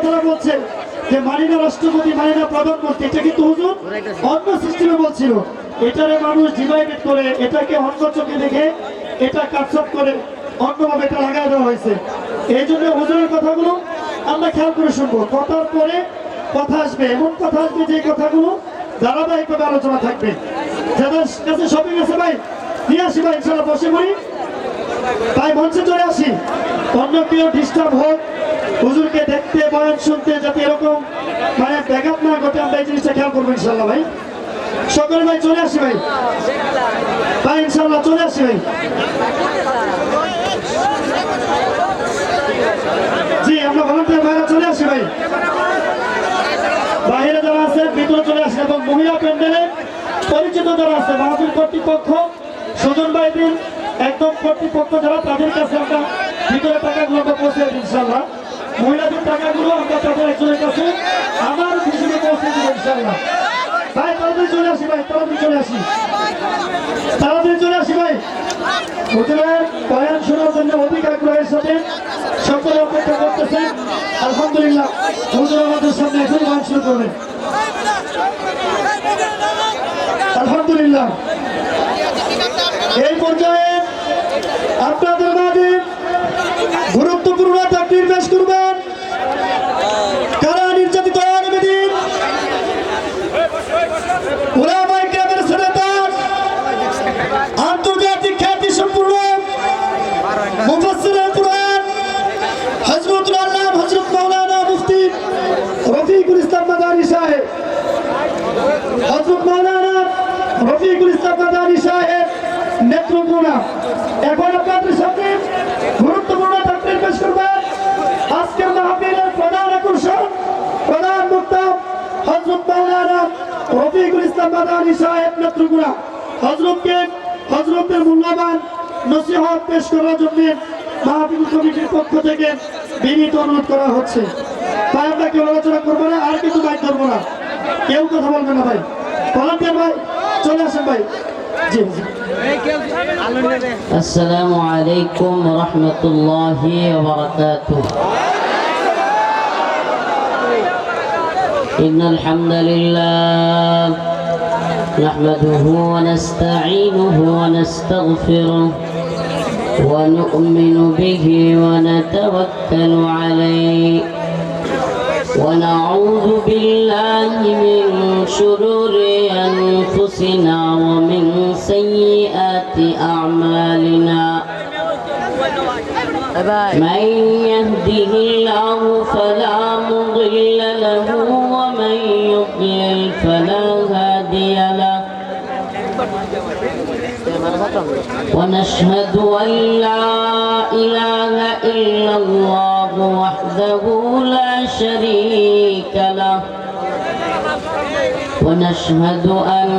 কথাটা বলছেন যে মানি না রাষ্ট্রপতি, মানি না প্রধানমন্ত্রী, এটা কিন্তু হুজুর অন্য সিস্টেমে বলছিল। এটারে মানুষ ডিভাইডেড করে, এটাকে অন্য চোখে দেখে এটা কাটছাট করে অন্যভাবে এটা লাগাই দেওয়া হয়েছে। এই জন্য হুজুরের কথাগুলো আমরা খেয়াল করে শুনবো। কথার পরে কথা আসবে, এমন কথা আসবে যে কথাগুলো ধারাবাহিকভাবে আলোচনা থাকবে। যাদের কাছে শপিং আছে ভাই নিয়ে আসি, ভাই ইনশাল্লাহ বসে পড়ি, তাই মঞ্চে চলে আসি। অন্য কেউ ডিস্টার্ব হোক হুজুরকে দেখতে, বয়ান শুনতে, যাতে এরকম মানে ব্যাঘাত না ঘটে, আমরা এই জিনিসটা খেয়াল করবো ইনশাল্লাহ। ভাই সকলে ভাই চলে আসি, ভাই ভাই ইনশাল্লাহ চলে আসি ভাই। জি আমরা ভলান্টিয়ার ভাইরা চলে আসি ভাই, বাইরে যারা আছে ভিতরে চলে আসেন, এবং মহিলা প্যান্ডেলে পরিচিত যারা আছে মাহফিল কর্তৃপক্ষ, সুজন ভাইদের একদম কর্তৃপক্ষ যারা, তাদের কাছে আমরা ভিতরে টাকাগুলো আমরা পৌঁছে দিই ইনশাল্লাহ। মহিলাদের টাকাগুলো আমরা তাদের একজনের কাছে আমার হিসেবে পৌঁছে দিব ইনশাল্লাহ। ভাই তাড়াতাড়ি চলে আসি, ভাই তাড়াতাড়ি চলে আসি, তাড়াতাড়ি চলে আসি ভাই। হুজুরের বয়ান শোনার জন্য অধিক আগ্রহের সাথে সকলে অপেক্ষা করতেছে। আলহামদুলিল্লাহ হুজুর আমাদের সামনে এখন গান শুরু করবেন। আলহামদুলিল্লাহ এই পর্যায়ে আপনাদের মাঝে গুরুত্বপূর্ণ তাকরীর পেশ করবেন। কারা নির্যাতিত আলেমদিন, উলামায়ে কেরামের সেনেটার, আন্তর্জাতিক খ্যাতি সম্পূর্ণ মুফাসসিরে কুরআন হযরতুল আল্লামা হযরত মাওলানা মুফতি রফিকুল ইসলাম মাদানী সাহেব, হযরত মাওলানা রফিকুল ইসলাম মাদানী সাহেব নেত্রকোনা এখন আপনাদের সামনে গুরুত্বপূর্ণ তাকরীর পেশ করবেন। আজকের মাহফিলের প্রধান আকর্ষণ, প্রধান বক্তা হযরত মাওলানা রফিকুল ইসলাম মাদানী সাহেব নেত্রকোনা। হযরতের মূল্যবান নসিহত পেশ করার জন্য মাহফিল কমিটির পক্ষ থেকে বিনীত অনুরোধ করা হচ্ছে। তাই আমরা কেউ আলোচনা করবো না, আর কিন্তু বাইক ধরবো না, কেউ কথা বলবে না ভাই। ভলান্টিয়ার ভাই চলে আসেন ভাই। জি আসসালামু আলাইকুম ওয়া রাহমাতুল্লাহি ওয়া বারাকাতুহু। ইন্নাল হামদালিল্লাহ নাহমাদুহু ওয়া নাস্তাঈনুহু ওয়া নাস্তাগফিরুহু ওয়া নু'মিনু বিহি ওয়া নাতাওয়াক্কালু আলাইহি ونعوذ بالله من شرور أنفسنا ومن سيئات أعمالنا من يهده الله فلا مضل له ومن يضلل فلا هادي له ونشهد أن لا إله إلا الله وحده لا شريك له ونشهد أن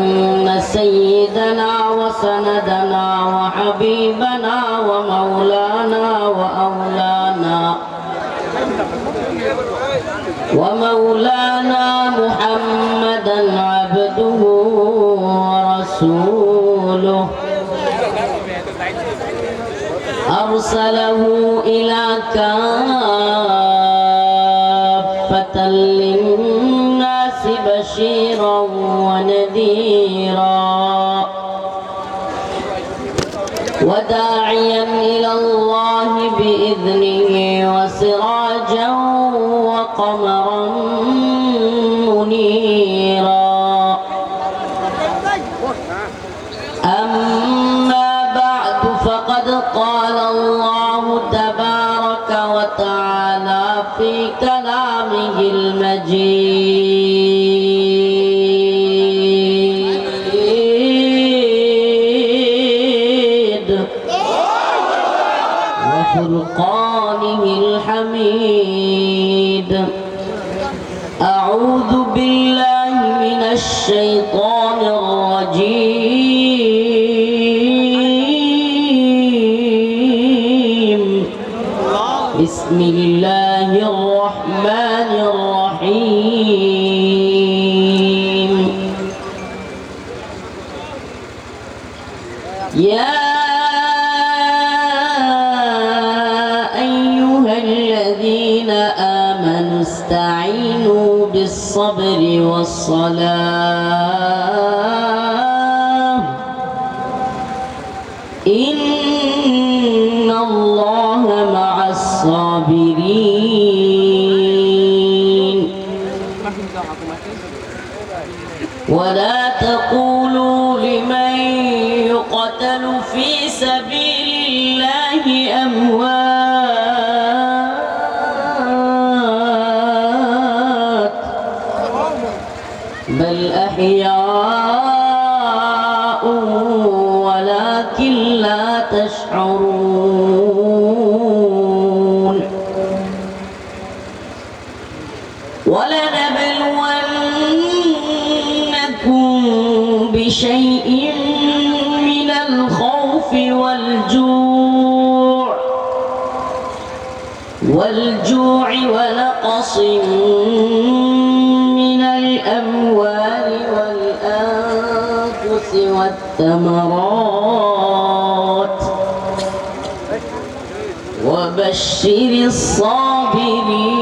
سيدنا وسندنا وحبيبنا ومولانا محمدا عبده ورسوله أرسله إلى كافة للناس بشيرا ونذيرا وداعيا إلى الله بإذنه وسراجا وقمرا منيرا أما بعد فقد قال الله تبارك وتعالى في كلامه المجيد وفرقانه الحميد أعوذ بالله من الشيطان الرجيم بسم الله الرحمن الرحيم يا أيها الذين آمنوا نستعينوا بالصبر والصلاة إن الله مع الصابرين ولا تقولوا لمن يقتل في سبيل الله أموات بل أحياء ولكن لا تشعرون ولنبلونكم بشيء من الخوف والجوع ونقص من الأموال والأنفس والثمرات وبشر الصابرين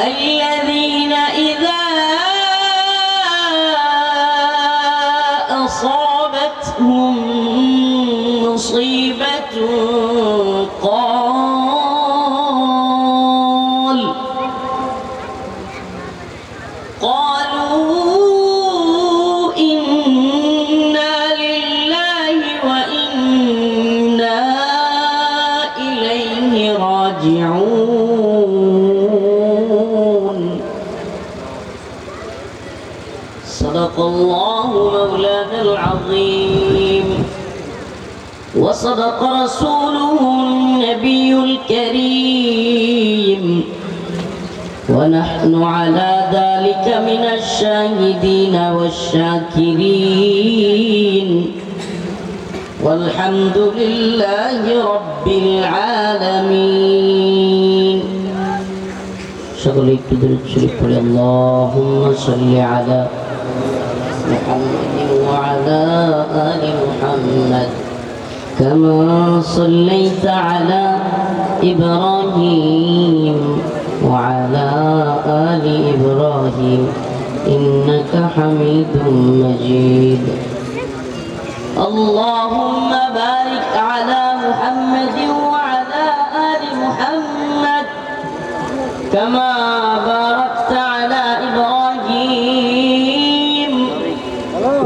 الذين إذا أصابتهم مصيبة قالوا إنا لله وإنا إليه راجعون صدق الله مولانا العظيم وصدق رسوله النبي الكريم ونحن على ذلك من الشاهدين والشاكرين والحمد لله رب العالمين সকলে একটু দরুদ শরীফ পড়ে আল্লাহুম্মা সাল্লি আলা মুহাম্মাদিন ওয়া আলা আলি মুহাম্মাদ কামা সাল্লাইতা আলা ইব্রাহিম وعلى آل إبراهيم إنك حميد مجيد اللهم بارك على محمد وعلى آل محمد كما باركت على إبراهيم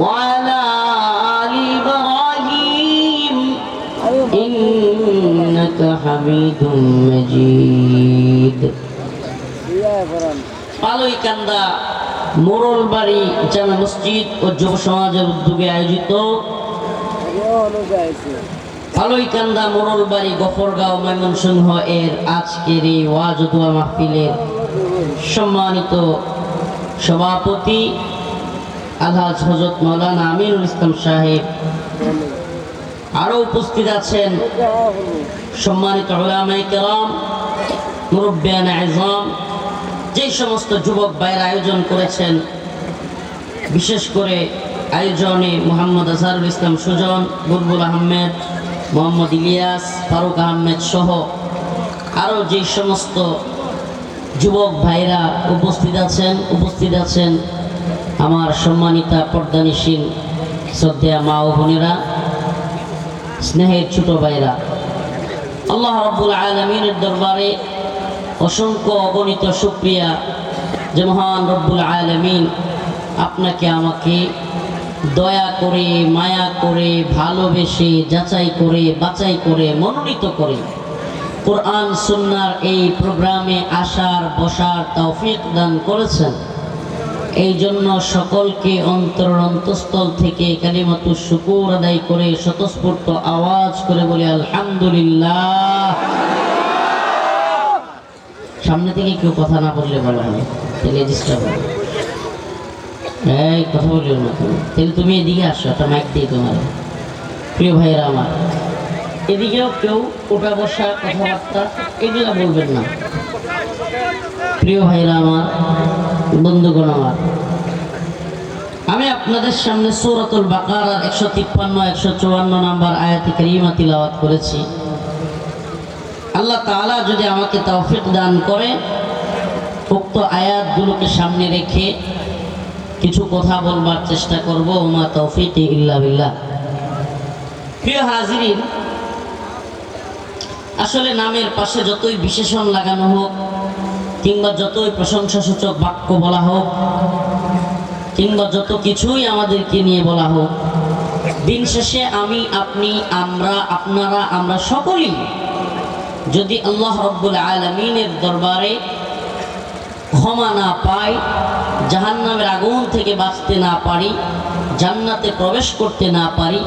وعلى آل إبراهيم إنك حميد مجيد পালইকান্দা মোরলবাড়ি জামে মসজিদ ও যুব সমাজের উদ্যোগে আয়োজিত পালইকান্দা মোরলবাড়ি গফরগাঁও ময়মনসিংহ এর আজকের এই ওয়াজ ও দোয়া মাহফিলের সম্মানিত সভাপতি আলহাজ হযরত মাওলানা আমিনুল ইসলাম সাহেব, আরো উপস্থিত আছেন সম্মানিত উলামায়ে কেরাম, মুরব্বিয়ানে আযম, যে সমস্ত যুবক ভাইয়ের আয়োজন করেছেন, বিশেষ করে আয়োজনে মোহাম্মদ আজহারুল ইসলাম সুজন, বুলবুল আহমেদ, মোহাম্মদ ইলিয়াস, ফারুক আহমেদ সহ আরও যে সমস্ত যুবক ভাইরা উপস্থিত আছেন আমার সম্মানিতা পর্দানিশীল শ্রদ্ধেয়া মা ও বোনেরা, স্নেহের ছোট ভাইরা, আল্লাহ রাব্বুল আলামিনের দরবারে অসংখ্য অগণিত শুকরিয়া যে মহান রব্বুল আলামিন আপনাকে আমাকে দয়া করে, মায়া করে, ভালোবেসে, যাচাই করে, বাছাই করে, মনোনীত করে কোরআন সুন্নাহর এই প্রোগ্রামে আসার বসার তৌফিক দান করেছেন। এই জন্য সকলকে অন্তরস্থল থেকে কালিমাতুশ শুকুর আদায় করে স্বতঃস্ফূর্ত আওয়াজ করে বলি আলহামদুলিল্লাহ। সামনে থেকে কেউ কথা না বললে ভালো হয়, তাহলে ডিস্টার্ব হবে। এই কথা বলিও না তুমি, তাহলে তুমি এদিকে আসো, একটা মাইক দিই তোমার। প্রিয় ভাইয়েরা আমার, এদিকেও কেউ ওটা বসা কথাবার্তা এগুলো বলবেন না। প্রিয় ভাইয়েরা আমার, বন্ধুগণ আমার, আমি আপনাদের সামনে সূরাতুল বাকারার 153 154 নম্বর আয়াত কারীমা তিলাওয়াত করেছি। আল্লাহ তাআলা যদি আমাকে তৌফিক দান করে উক্ত আয়াতগুলোকে সামনে রেখে কিছু কথা বলবার চেষ্টা করব। ওমা তৌফিকি ইল্লা বিল্লাহ। প্রিয় হাজিরিন, আসলে নামের পাশে যতই বিশেষণ লাগানো হোক কিংবা যতই প্রশংসাসূচক বাক্য বলা হোক কিংবা যত কিছুই আমাদেরকে নিয়ে বলা হোক, দিন শেষে আমি, আপনি, আমরা, আপনারা, আমরা সকলেই যদি আল্লাহ রাব্বুল আলামিনের দরবারে ক্ষমা না পাই, জাহান্নামের আগুন থেকে বাঁচতে না পারি, জান্নাতে প্রবেশ করতে না পারি,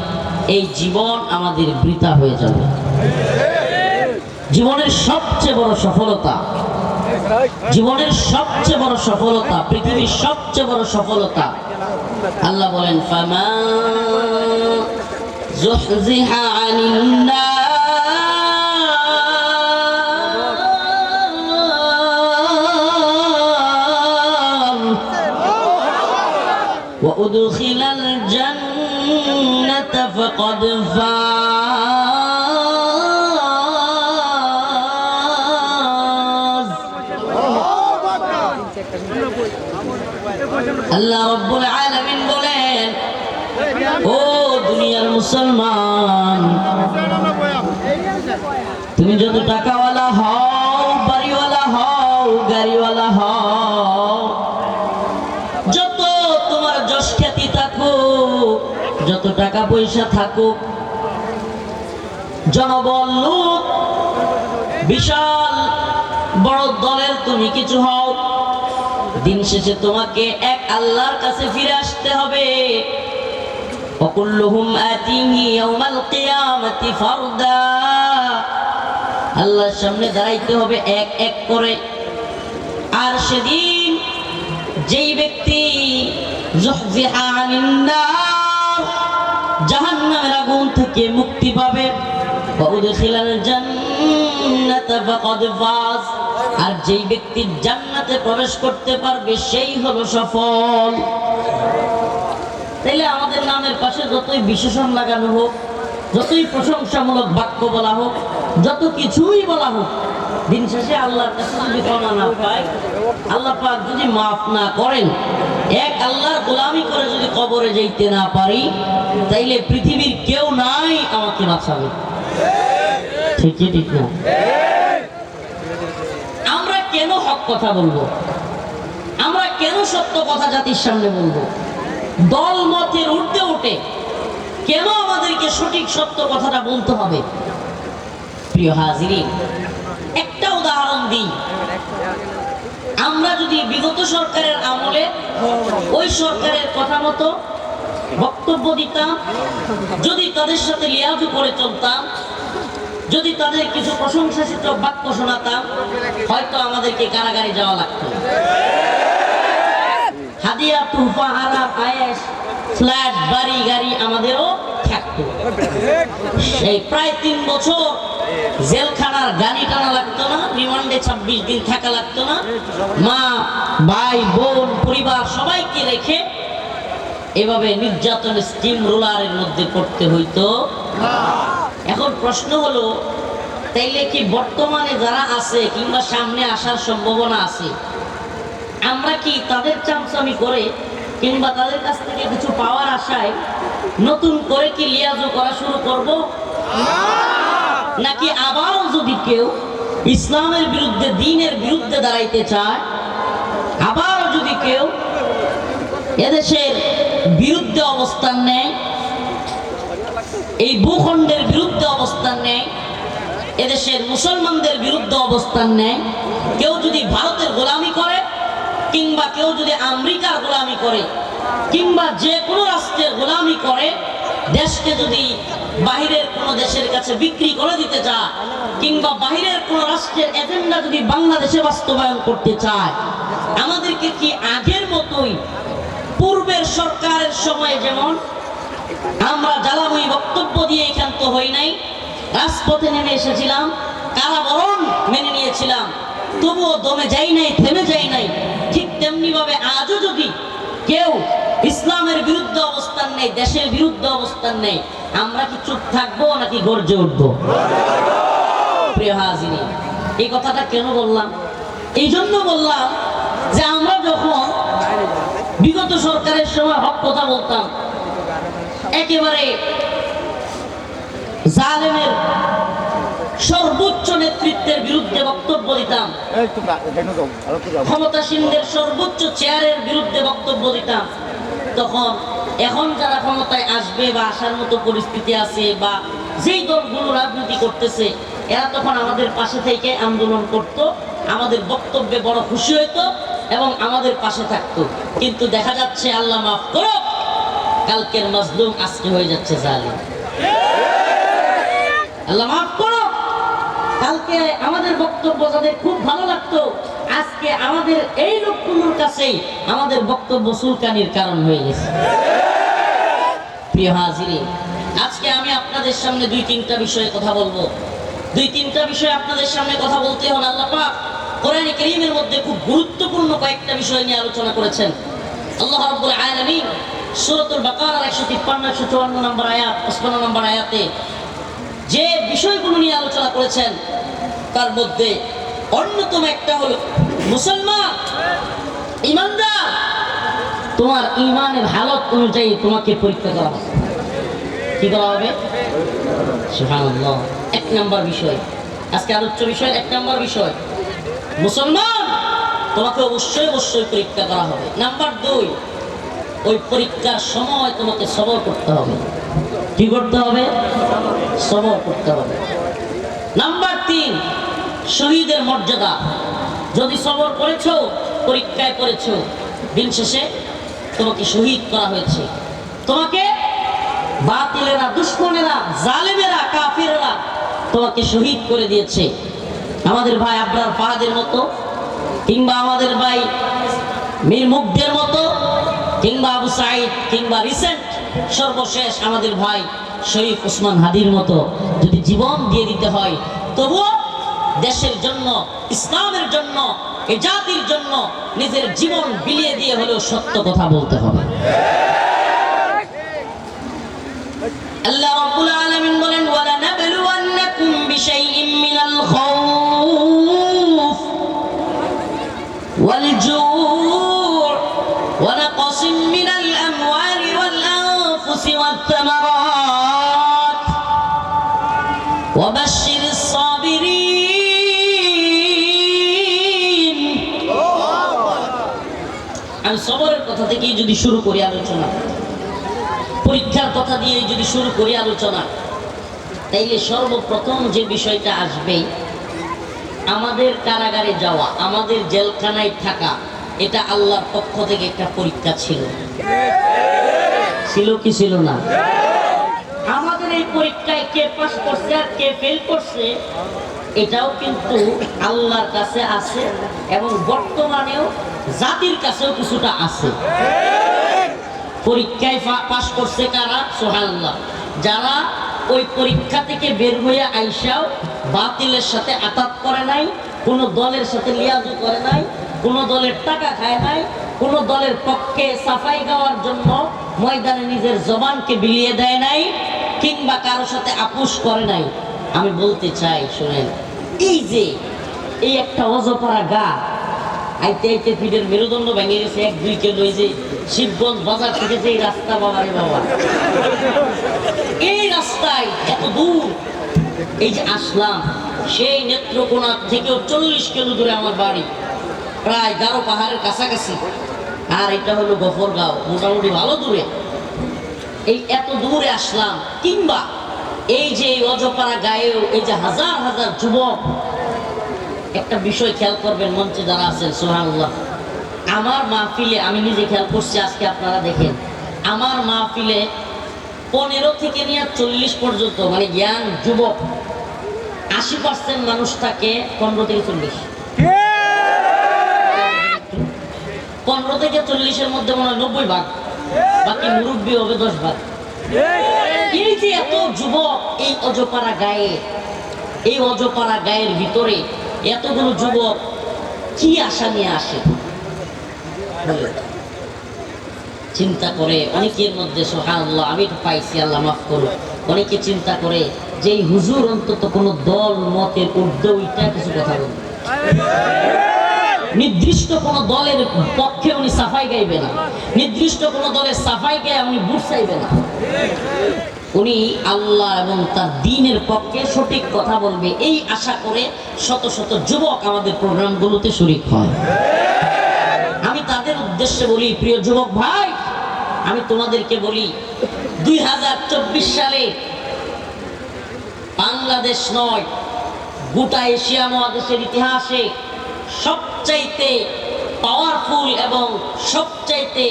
এই জীবন আমাদের বৃথা হয়ে যাবে। জীবনের সবচেয়ে বড় সফলতা, জীবনের সবচেয়ে বড় সফলতা, পৃথিবীর সবচেয়ে বড় সফলতা, আল্লাহ বলেন ফামা যুহজিহা আনিন নার ওয়া উদখিলাল জান্নাতা ফাকাদ আল্লাহ রাব্বুল আলামিন বলেন, ও দুনিয়ার মুসলমান, তুমি যত টাকাওয়ালা হও, বাড়িওয়ালা হও, গাড়িওয়ালা হও, যত তোমার যশ খ্যাতি থাকুক, যত টাকা পয়সা থাকুক, জনবল লোক, বিশাল বড় দলের তুমি কিছু হও, দিন শেষে তোমাকে এক আল্লাহর কাছে ফিরে আসতে হবে। ওয়াকুল্লুহুম আতিহি ইয়াউমাল কিয়ামাতি ফারদা, আল্লাহর সামনে দাঁড়াইতে হবে এক এক করে। আর সেদিন যেই ব্যক্তি যুহজিহা আনিন নার, জাহান্নামের আগুন থেকে মুক্তি পাবে, ওয়া উদখিলাল জান্নাতা ফাকাদ ফাজ, আর যেই ব্যক্তি জান্নাতে প্রবেশ করতে পারবে সেই হলো সফল। তাইলে আমাদের নামের পাশে যতই বিশেষণ লাগানো হোক, যতই প্রশংসামূলক বাক্য বলা হোক, যত কিছুই বলা হোক, দিন শেষে আল্লাহর কাছে যদি ক্ষমা না পাই, আল্লাহ পাক যদি মাফ না করেন, এক আল্লাহর গোলামি করে যদি কবরে যাইতে না পারি, তাইলে পৃথিবীর কেউ নাই আমাকে বাঁচাবে। ঠিক ঠিক না? আমরা কেন হক কথা বলবো? আমরা কেন সত্য কথা জাতির সামনে বলবো? দল মতের ঊর্ধ্বে উঠে কেন আমাদেরকে সঠিক সত্য কথাটা বলতে হবে? প্রিয় হাজিরিন, একটা উদাহরণ দিই। আমরা যদি বিগত সরকারের আমলে ওই সরকারের কথা মতো বক্তব্য দিতাম, যদি তাদের সাথে লিয়াজু করে চলতাম, যদি তাদের কিছু প্রশংসাসূচক বাক্য শোনাতাম, হয়তো আমাদেরকে কারাগারে যাওয়া লাগতো। হাদিয়া, তুফা, আরাম, আয়েশ, ফ্ল্যাট, বাড়ি গাড়ি আমাদেরও থাকতো। এই প্রায় 3 বছর জেলখানার গাড়ি টানা লাগতো না, রিমান্ডে 26 দিন থাকা লাগতো না, মা, ভাই, বোন, পরিবার সবাইকে রেখে এভাবে নির্যাতন স্টিম রোলারের মধ্যে করতে হইতো। এখন প্রশ্ন হলো, তাইলে কি বর্তমানে যারা আছে কিংবা সামনে আসার সম্ভাবনা আছে, আমরা কি তাদের চামচামি করে কিংবা তাদের কাছ থেকে কিছু পাওয়ার আশায় নতুন করে কি লিয়াজু করা শুরু করব? নাকি আবারও যদি কেউ ইসলামের বিরুদ্ধে, দ্বীনের বিরুদ্ধে দাঁড়াইতে চায়, আবারও যদি কেউ এদেশের বিরুদ্ধে অবস্থান নেয়, এই ভূখণ্ডের বিরুদ্ধে অবস্থান নেয়, এদেশের মুসলমানদের বিরুদ্ধে অবস্থান নেয়, কেউ যদি ভারতের গোলামি করে কিংবা কেউ যদি আমেরিকার গোলামি করে কিংবা যে কোনো রাষ্ট্রের গোলামি করে, দেশকে যদি বাহিরের কোনো দেশের কাছে বিক্রি করে দিতে চায় কিংবা বাহিরের কোনো রাষ্ট্রের এজেন্ডা যদি বাংলাদেশে বাস্তবায়ন করতে চায়, আমাদেরকে কি আগের মতোই পূর্বের সরকারের সময় যেমন আমরা জ্বালাময়ী বক্তব্য দিয়ে ক্ষান্ত হই নাই, রাজপথে নেমে এসেছিলাম, কারাবরণ মেনে নিয়েছিলাম, তবুও দমে যাই নাই, থেমে যাই নাই, ঠিক তেমনি ভাবে আজও যদি কেউ ইসলামের বিরুদ্ধে অবস্থান নেই, দেশের বিরুদ্ধে অবস্থান নেই, আমরা কি চুপ থাকবো নাকি গর্জে উঠবো? প্রিয় হাজিরি, এই কথাটা কেন বললাম? এই জন্য বললাম যে আমরা যখন বিগত সরকারের সময় হক কথা বলতাম, একেবারে জালেমের সর্বোচ্চ নেতৃত্বের বিরুদ্ধে বক্তব্য দিতাম, ক্ষমতাসীনদের সর্বোচ্চ চেয়ারের বিরুদ্ধে বক্তব্য দিতাম, তখন এখন যারা ক্ষমতায় আসবে বা আসার মতো পরিস্থিতি আছে বা যেই দলগুলো রাজনীতি করতেছে, এরা তখন আমাদের পাশে থেকে আন্দোলন করত, আমাদের বক্তব্যে বড় খুশি হইতো এবং আমাদের পাশে থাকতো। কিন্তু দেখা যাচ্ছে, আল্লাহ মাফ করো, কালকের মাজলুম আজকে হয়ে যাচ্ছে জালিম। আল্লাহ মাফ করো, কালকে আমাদের বক্তব্য যাদের খুব ভালো লাগতো, আজকে আমাদের এই লোকগুলোর কাছেই আমাদের বক্তব্য সুলকানির কারণ হয়ে গেছে। প্রিয় হাজিরি, আজকে আমি আপনাদের সামনে দুই তিনটা বিষয়ে কথা বলবো। দুই তিনটা বিষয় আপনাদের সামনে কথা বলতে হন। আল্লাহ পাক কোরআনে কারীমের মধ্যে খুব গুরুত্বপূর্ণ কয়েকটা বিষয় নিয়ে আলোচনা করেছেন। আল্লাহ রাব্বুল আলামিন সূরাতুল বাকারার 153 154 নম্বর আয়াত 55 নম্বর আয়াতে যে বিষয়গুলো নিয়ে আলোচনা করেছেন, তার মধ্যে অন্যতম একটা হলো, মুসলমান ঈমানদার, তোমার ঈমানের হালত অনুযায়ী তোমাকে পরীক্ষা করা হবে। কি করা হবে? সুবহানাল্লাহ। এক নম্বর বিষয়, আজকে আলোচ্য বিষয় এক নম্বর বিষয়, মুসলমান তোমাকে অবশ্যই অবশ্যই পরীক্ষা করা হবে। নাম্বার দুই, ওই পরীক্ষার সময় তোমাকে সবর করতে হবে। কি করতে হবে? সবর করতে হবে। নাম্বার তিন, শহীদের মর্যাদা। যদি সবর করেছো, পরীক্ষায় করেছো, দিন শেষে তোমাকে শহীদ করা হয়েছে। তোমাকে বাতিলেরা, দুশমনেরা, জালেমেরা, কাফিররা তোমাকে শহীদ করে দিয়েছে। আমাদের ভাই আবরার ফাহাদের মতো, কিংবা আমাদের ভাই মীর মুগ্ধের মতো, কিংবা আবু সাঈদ, কিংবা রিসেন্ট সর্বশেষ আমাদের ভাই শরীফ ওসমান হাদির মতো যদি জীবন দিয়ে দিতে হয়, তবুও দেশের জন্য, ইসলামের জন্য, এই জাতির জন্য নিজের জীবন বিলিয়ে দিয়ে হলেও সত্য কথা বলতে হবে। আল্লাহ রাব্বুল আলামিন বলেন, ওয়ালা নাবলুওয়ান্নাকুম বিশাইইম মিনাল খাউফ ওয়াল জু' ওয়া নাকসিম মিনাল আমওয়ালি ওয়াল আনফুসি ওয়াত তামারাত ওয়া বাশশিরিস সাবিরিন। আমি সবরের কথা থেকেই যদি শুরু করি আলোচনা, পরীক্ষার কথা দিয়ে যদি শুরু করি আলোচনা, তাইলে সর্বপ্রথম যে বিষয়টা আসবে, আমাদের কারাগারে যাওয়া, আমাদের জেলখানায় থাকা, এটা আল্লাহর পক্ষ থেকে একটা পরীক্ষা ছিল। ছিল কি ছিল না? আমাদের এই পরীক্ষায় কে পাস করছে আর কে ফেল করছে, এটাও কিন্তু আল্লাহর কাছে আছে এবং বর্তমানেও জাতির কাছেও কিছুটা আছে। পরীক্ষায় পাস করছে কারা? সুবহানাল্লাহ। যারা ওই পরীক্ষা থেকে বের হয়ে আইসাও বাতিলের সাথে আতাত করে নাই, কোন দলের সাথে লিয়াজু করে নাই, কোন দলের টাকা খায় নাই, কোন দলের পক্ষে সাফাই গাওয়ার জন্য ময়দানে নিজের জবানকে বিলিয়ে দেয় নাই, কিংবা কারোর সাথে আপোষ করে নাই। আমি বলতে চাই, শুনেন, এই যে এই একটা অজপাড়া গা, আইতে আইতে পিঠের মেরুদণ্ড ভেঙে গেছে 1-2 কিলো। এই যে শিবগঞ্জ বাজার থেকে যে রাস্তা, বাবা রে বাবা, এই রাস্তায় এত দূর এই যে আসলাম, সেই নেত্রকোনা থেকেও 40 কিলো দূরে আমার বাড়ি, প্রায় গারো পাহাড়ের কাছাকাছি। আর এটা হলো গফরগাঁও, মোটামুটি ভালো দূরে। এই এত দূরে আসলাম, কিংবা এই যে অজপাড়া গায়েও এই যে হাজার হাজার যুবক, একটা বিষয় খেয়াল করবেন মঞ্চে যারা আছেন, সুবহানাল্লাহ, আমার মাহফিলে আমি নিজে খেয়াল করছি, আজকে আপনারা দেখেন, আমার মাহফিলে 15 থেকে নিয়ে 40 পর্যন্ত, মানে ইয়াং যুবক 80% মানুষ থাকে 15 থেকে 40। 15 থেকে 40-এর মধ্যে মনে হয় 90 ভাগ, বাকি মুরব্বী হবে 10 ভাগ। এই যে এত যুবক এই অজপাড়া গায়ে, এই অজপাড়া গায়ের ভিতরে এতগুলো যুবক কি আশা নিয়ে আসে? চিন্তা করে অনেকের মধ্যে সুবহানাল্লাহ, আমি তো পাইছি, আল্লাহ মাফ করুন, অনেকে চিন্তা করে যে এই হুজুর অন্তত কোনো দল মতের ঊর্ধ্বে উঠা কিছু কথা বলবে, নির্দিষ্ট কোন দলের পক্ষে উনি সাফাই গাইবে না, নির্দিষ্ট কোন দলের সাফাই গায়ে উনি বুট চাইবে না, উনি আল্লাহ এবং তার দ্বীনের পক্ষে সঠিক কথা বলবে, এই আশা করে শত শত যুবক আমাদের প্রোগ্রামগুলোতে শরীক হয়। আমি তাদের উদ্দেশ্যে বলি, প্রিয় যুবক ভাই, আমি তোমাদেরকে বলি 2024 সালে বাংলাদেশ নয়, গোটা এশিয়া মহাদেশের ইতিহাসে সবচাইতে পাওয়ারফুল এবং সবচাইতে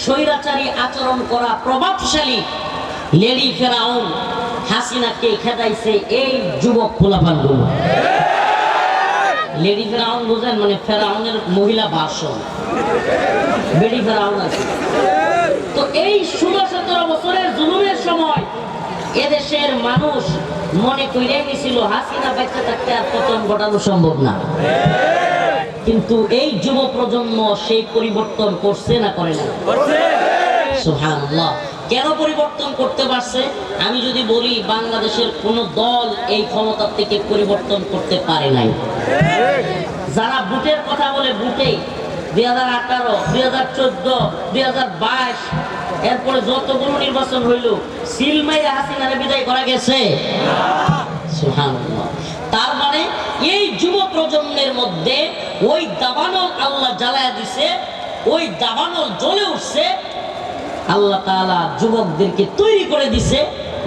স্বৈরাচারী আচরণ করা প্রভাবশালী লেডি ফেরাউন হাসিনাকে খেদাইছে এই যুবক পোলাপানগুলো। লেডি ফেরাউন বুঝেন, মানে ফেরাউনের মহিলা ভাষণ, লেডি ফেরাউন আছে। তো এই 16-17 বছরের জুলুমের সময় এদেশের মানুষ মনে কইরাই নিছিল হাসিনা বাচ্চা থাকতে আর পতন ঘটানো সম্ভব না, কিন্তু এই যুব প্রজন্ম সেই পরিবর্তন করছে না করে না? সুবহানাল্লাহ। কেন পরিবর্তন করতে পারছে? আমি যদি বলি বাংলাদেশের কোন দল এই ক্ষমতা থেকে পরিবর্তন করতে পারে নাই। যারা বুটের কথা বলে, বুটে 2018, 2014, 2022 এরপরে যতগুলো নির্বাচন হইল, সিলমাইরা হাসিনারে বিদায় করা গেছে। সুবহানাল্লাহ। তার মানে এই যুব প্রজন্মের মধ্যে ওই দাবানল আল্লাহ জ্বালায়া দিছে, ওই দাবানল জ্বলে উঠছে। আল্লাহ তাআলা যুবকদেরকে তৈরি করে দিছে,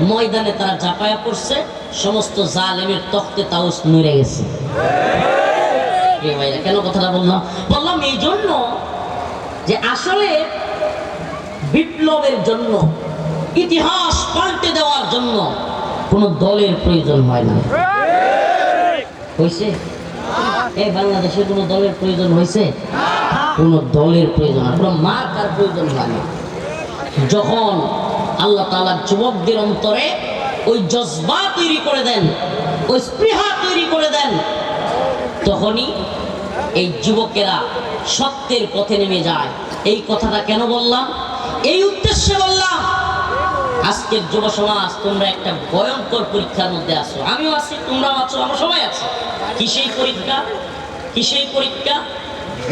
ময়দানে তারা ঝাঁপায়া পড়ছে, সমস্ত জালেমের তখতে তাউস নড়ে গেছে। কেন কথাটা বললাম এই জন্য যে আসলে বিপ্লবের জন্য, ইতিহাস পাল্টে দেওয়ার জন্য কোন দলের প্রয়োজন হয় না। হয়েছে? এই বাংলাদেশে কোন দলের প্রয়োজন হয়েছে? কোন দলের প্রয়োজন হয়, কোন মার্কার প্রয়োজন হয় না। যখন আল্লাহ তাআলা যুবকদের অন্তরে ওই জজবা তৈরি করে দেন, ওই স্পৃহা তৈরি করে দেন, তখনই এই যুবকেরা সত্যের পথে নেমে যায়। এই কথাটা কেন বললাম? এই উদ্দেশ্যে বললাম, আজকের যুব সমাজ তোমরা একটা ভয়ঙ্কর পরীক্ষার মধ্যে আছো, আমিও আছি, তোমরাও আছো, আমরা সবাই আছি। কিসের পরীক্ষা? কিসের পরীক্ষা?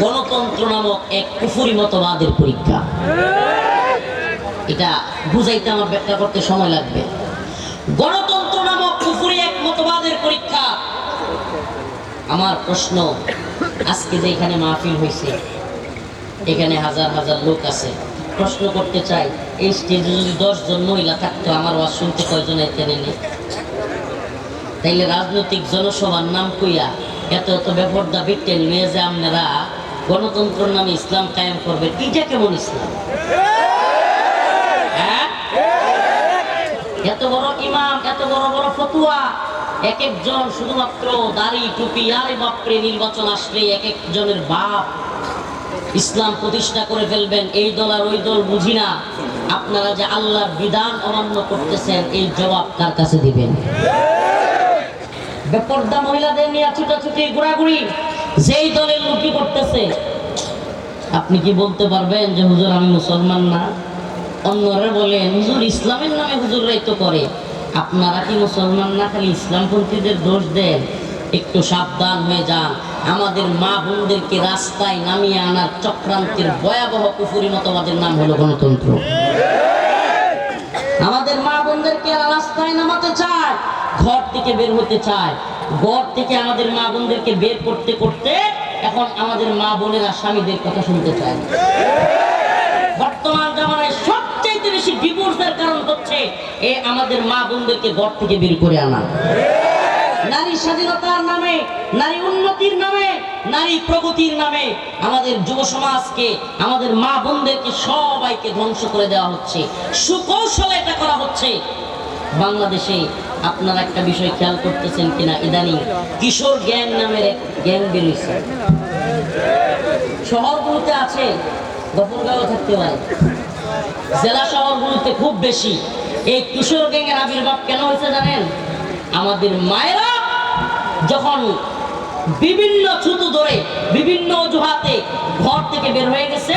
গণতন্ত্র নামক এক কুফরি মতবাদের পরীক্ষা। এটা বুঝাইতে আমার ব্যাখ্যা করতে সময় লাগবে। গণতন্ত্র নামক কুফরি এক মতবাদের পরীক্ষা। আমার প্রশ্ন, আজকে যে এখানে মাহফিল হয়েছে, এখানে হাজার হাজার লোক আছে, প্রশ্ন করতে চাই, এই স্টেজে যদি 10 জন মহিলা থাকতো, আমার ওয়াজ শুনতে কয়জন এখানে নেই? তাইলে রাজনৈতিক জনসভার নাম কইয়া এত এত বেপরদা বিটেন নিয়ে যে আপনারা গণতন্ত্রের নামে ইসলাম কায়েম করবেন, এটা কেমন ইসলাম? হ্যাঁ, এত বড় ইমাম, এত বড় বড় ফতুয়া, এক একজন শুধুমাত্র দাড়ি টুপি, আরে বাপরে নির্বাচন আসলে এক একজনের বাপ ইসলাম প্রতিষ্ঠা করে ফেলবেন, এই দল আর ওই দল বুঝি না। আপনারা যে আল্লাহর বিধান অমান্য করতেছেন, এই জবাব কার কাছে দিবেন? বেপরদা মহিলাদের নিয়ে ছুটাছুটি, ঘোরাঘুরি, যেই দলের লুটি করতেছে, আপনি কি বলতে পারবেন যে হুজুর আমি মুসলমান না? অন্যরা বলেন হুজুর ইসলামের নামে হুজুররাই তো করে, আপনারা কি মুসলমান না? খালি ইসলামপন্থীদের দোষ দেন। একটু সাবধান হয়ে যান। আমাদের মা বোনদেরকে রাস্তায় নামিয়ে আনার চক্রান্তের ভয়াবহ কুফরি মতবাদের নাম হলো গণতন্ত্র। আমাদের মা বোনদেরকে রাস্তায় নামাতে চায়, ঘর থেকে বের হতে চায়, ঘর থেকে আমাদের মা বোনদেরকে বের করতে করতে এখন আমাদের মা বোনেরা স্বামীদের কথা শুনতে চায়। বর্তমান জামানায় সবচেয়ে বেশি ডিভোর্সের কারণ হচ্ছে আমাদের মা বোনদেরকে ঘর থেকে বের করে আনা। নারী স্বাধীনতার নামে, নারী উন্নতির নামে, নারী প্রগতির নামে আমাদের যুব সমাজকে, আমাদের মা বোনদেরকে সবাইকে ধ্বংস করে দেওয়া হচ্ছে, সুকৌশলে এটা করা হচ্ছে। বাংলাদেশে আপনারা একটা বিষয় খেয়াল করতেছেন কিনা, ইদানিং কিশোর গ্যাং নামের এক গ্যাং বেরিয়েছে। শহরগুলোতে আছে, গফরগাঁও থাকতে পারে, জেলা শহরগুলোতে খুব বেশি। এই কিশোর গ্যাংয়ের আবির্ভাব কেন হয়েছে জানেন? আমাদের মায়েরা যখন বিভিন্ন ছুতো ধরে, বিভিন্ন অজুহাতে ঘর থেকে বের হয়ে গেছে,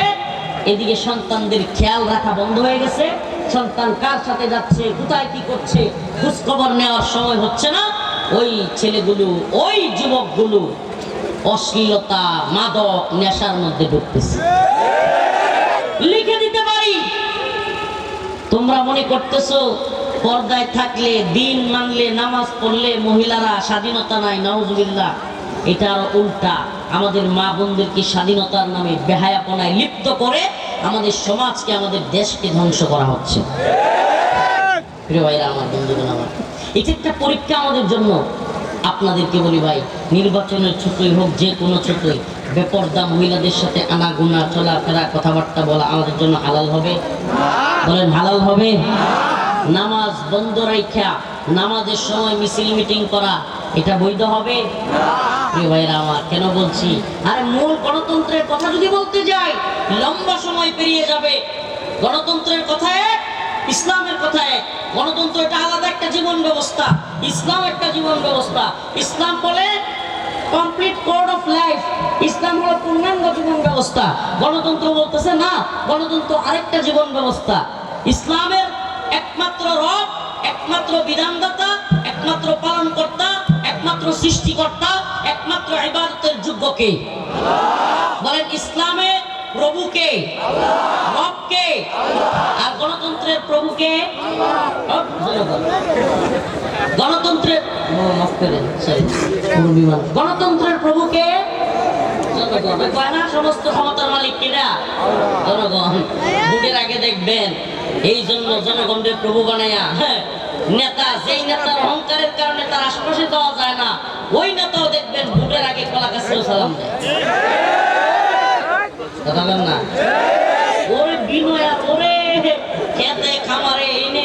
এদিকে সন্তানদের খেয়াল রাখা বন্ধ হয়ে গেছে। সন্তান কার সাথে যাচ্ছে, কোথায় কি করছে, খোঁজ খবর নেওয়ার সময় হচ্ছে না। ওই ছেলেগুলো, ওই যুবকগুলো অশ্লীলতা, মাদক, নেশার মধ্যে ঢুকতেছে। লিখে দিতে পারি, তোমরা মনে করতেছো পর্দায় থাকলে, দিন মানলে, নামাজ পড়লে মহিলারা স্বাধীনতা নাই। নাউজুবিল্লাহ, এটা আরো উল্টা। আমাদের মা বোনদেরকে স্বাধীনতার নামে বেহায়াপনায় লিপ্ত করে আমাদের সমাজকে, আমাদের দেশকে ধ্বংস করা হচ্ছে। প্রিয় ভাইরা আমার, বন্ধুগণ আমার, এটা একটা পরীক্ষা আমাদের জন্য। আপনাদেরকে বলি ভাই, নির্বাচনের ছোটই হোক, যে কোনো ছোটই, বেপর্দা মহিলাদের সাথে আনাগোনা, চলাফেরা, কথাবার্তা বলা আমাদের জন্য হালাল হবে? বলেন হালাল হবে? নামাজ বন্ধ রাখা, নামাজের সময় মিছিল মিটিং করা, এটা বৈধ হবে? প্রিয় ভাইরা আমার, কেন বলছি? আরে মূল গণতন্ত্রের কথা যদি বলতে যাই, লম্বা সময় পেরিয়ে যাবে। গণতন্ত্রের কথা এক, ইসলামের কথা এক। গণতন্ত্র এটা আলাদা একটা জীবন ব্যবস্থা, ইসলাম একটা জীবন ব্যবস্থা। ইসলাম বলে কমপ্লিট কোড অফ লাইফ, ইসলাম হলো পূর্ণাঙ্গ জীবন ব্যবস্থা। গণতন্ত্র বলতেছে না, গণতন্ত্র আরেকটা জীবন ব্যবস্থা। ইসলামের একমাত্র রব, একমাত্র বিধানদাতা, একমাত্র পালনকর্তা, একমাত্র সৃষ্টিকর্তা, একমাত্র ইবাদতের যোগ্য কে? বলেন ইসলামে প্রভুকে, রবকে। আর গণতন্ত্রের প্রভুকে? গণতন্ত্রের গণতন্ত্রের প্রভুকে সমস্ত ক্ষমতার মালিক কিনা? জনগণ। ভোটের আগে দেখবেন, এই জন্য জনগণের প্রভু বানায়া নেতা, যেই নেতার অহংকারের কারণে তার আশেপাশে দেওয়া যায় না, ওই নেতাও দেখবেন ভোটের আগে কলা গাছেও সালাম দেয়। কথা বলেন না? ওরে বিনয়া, ওরে খেতে খামারে এনে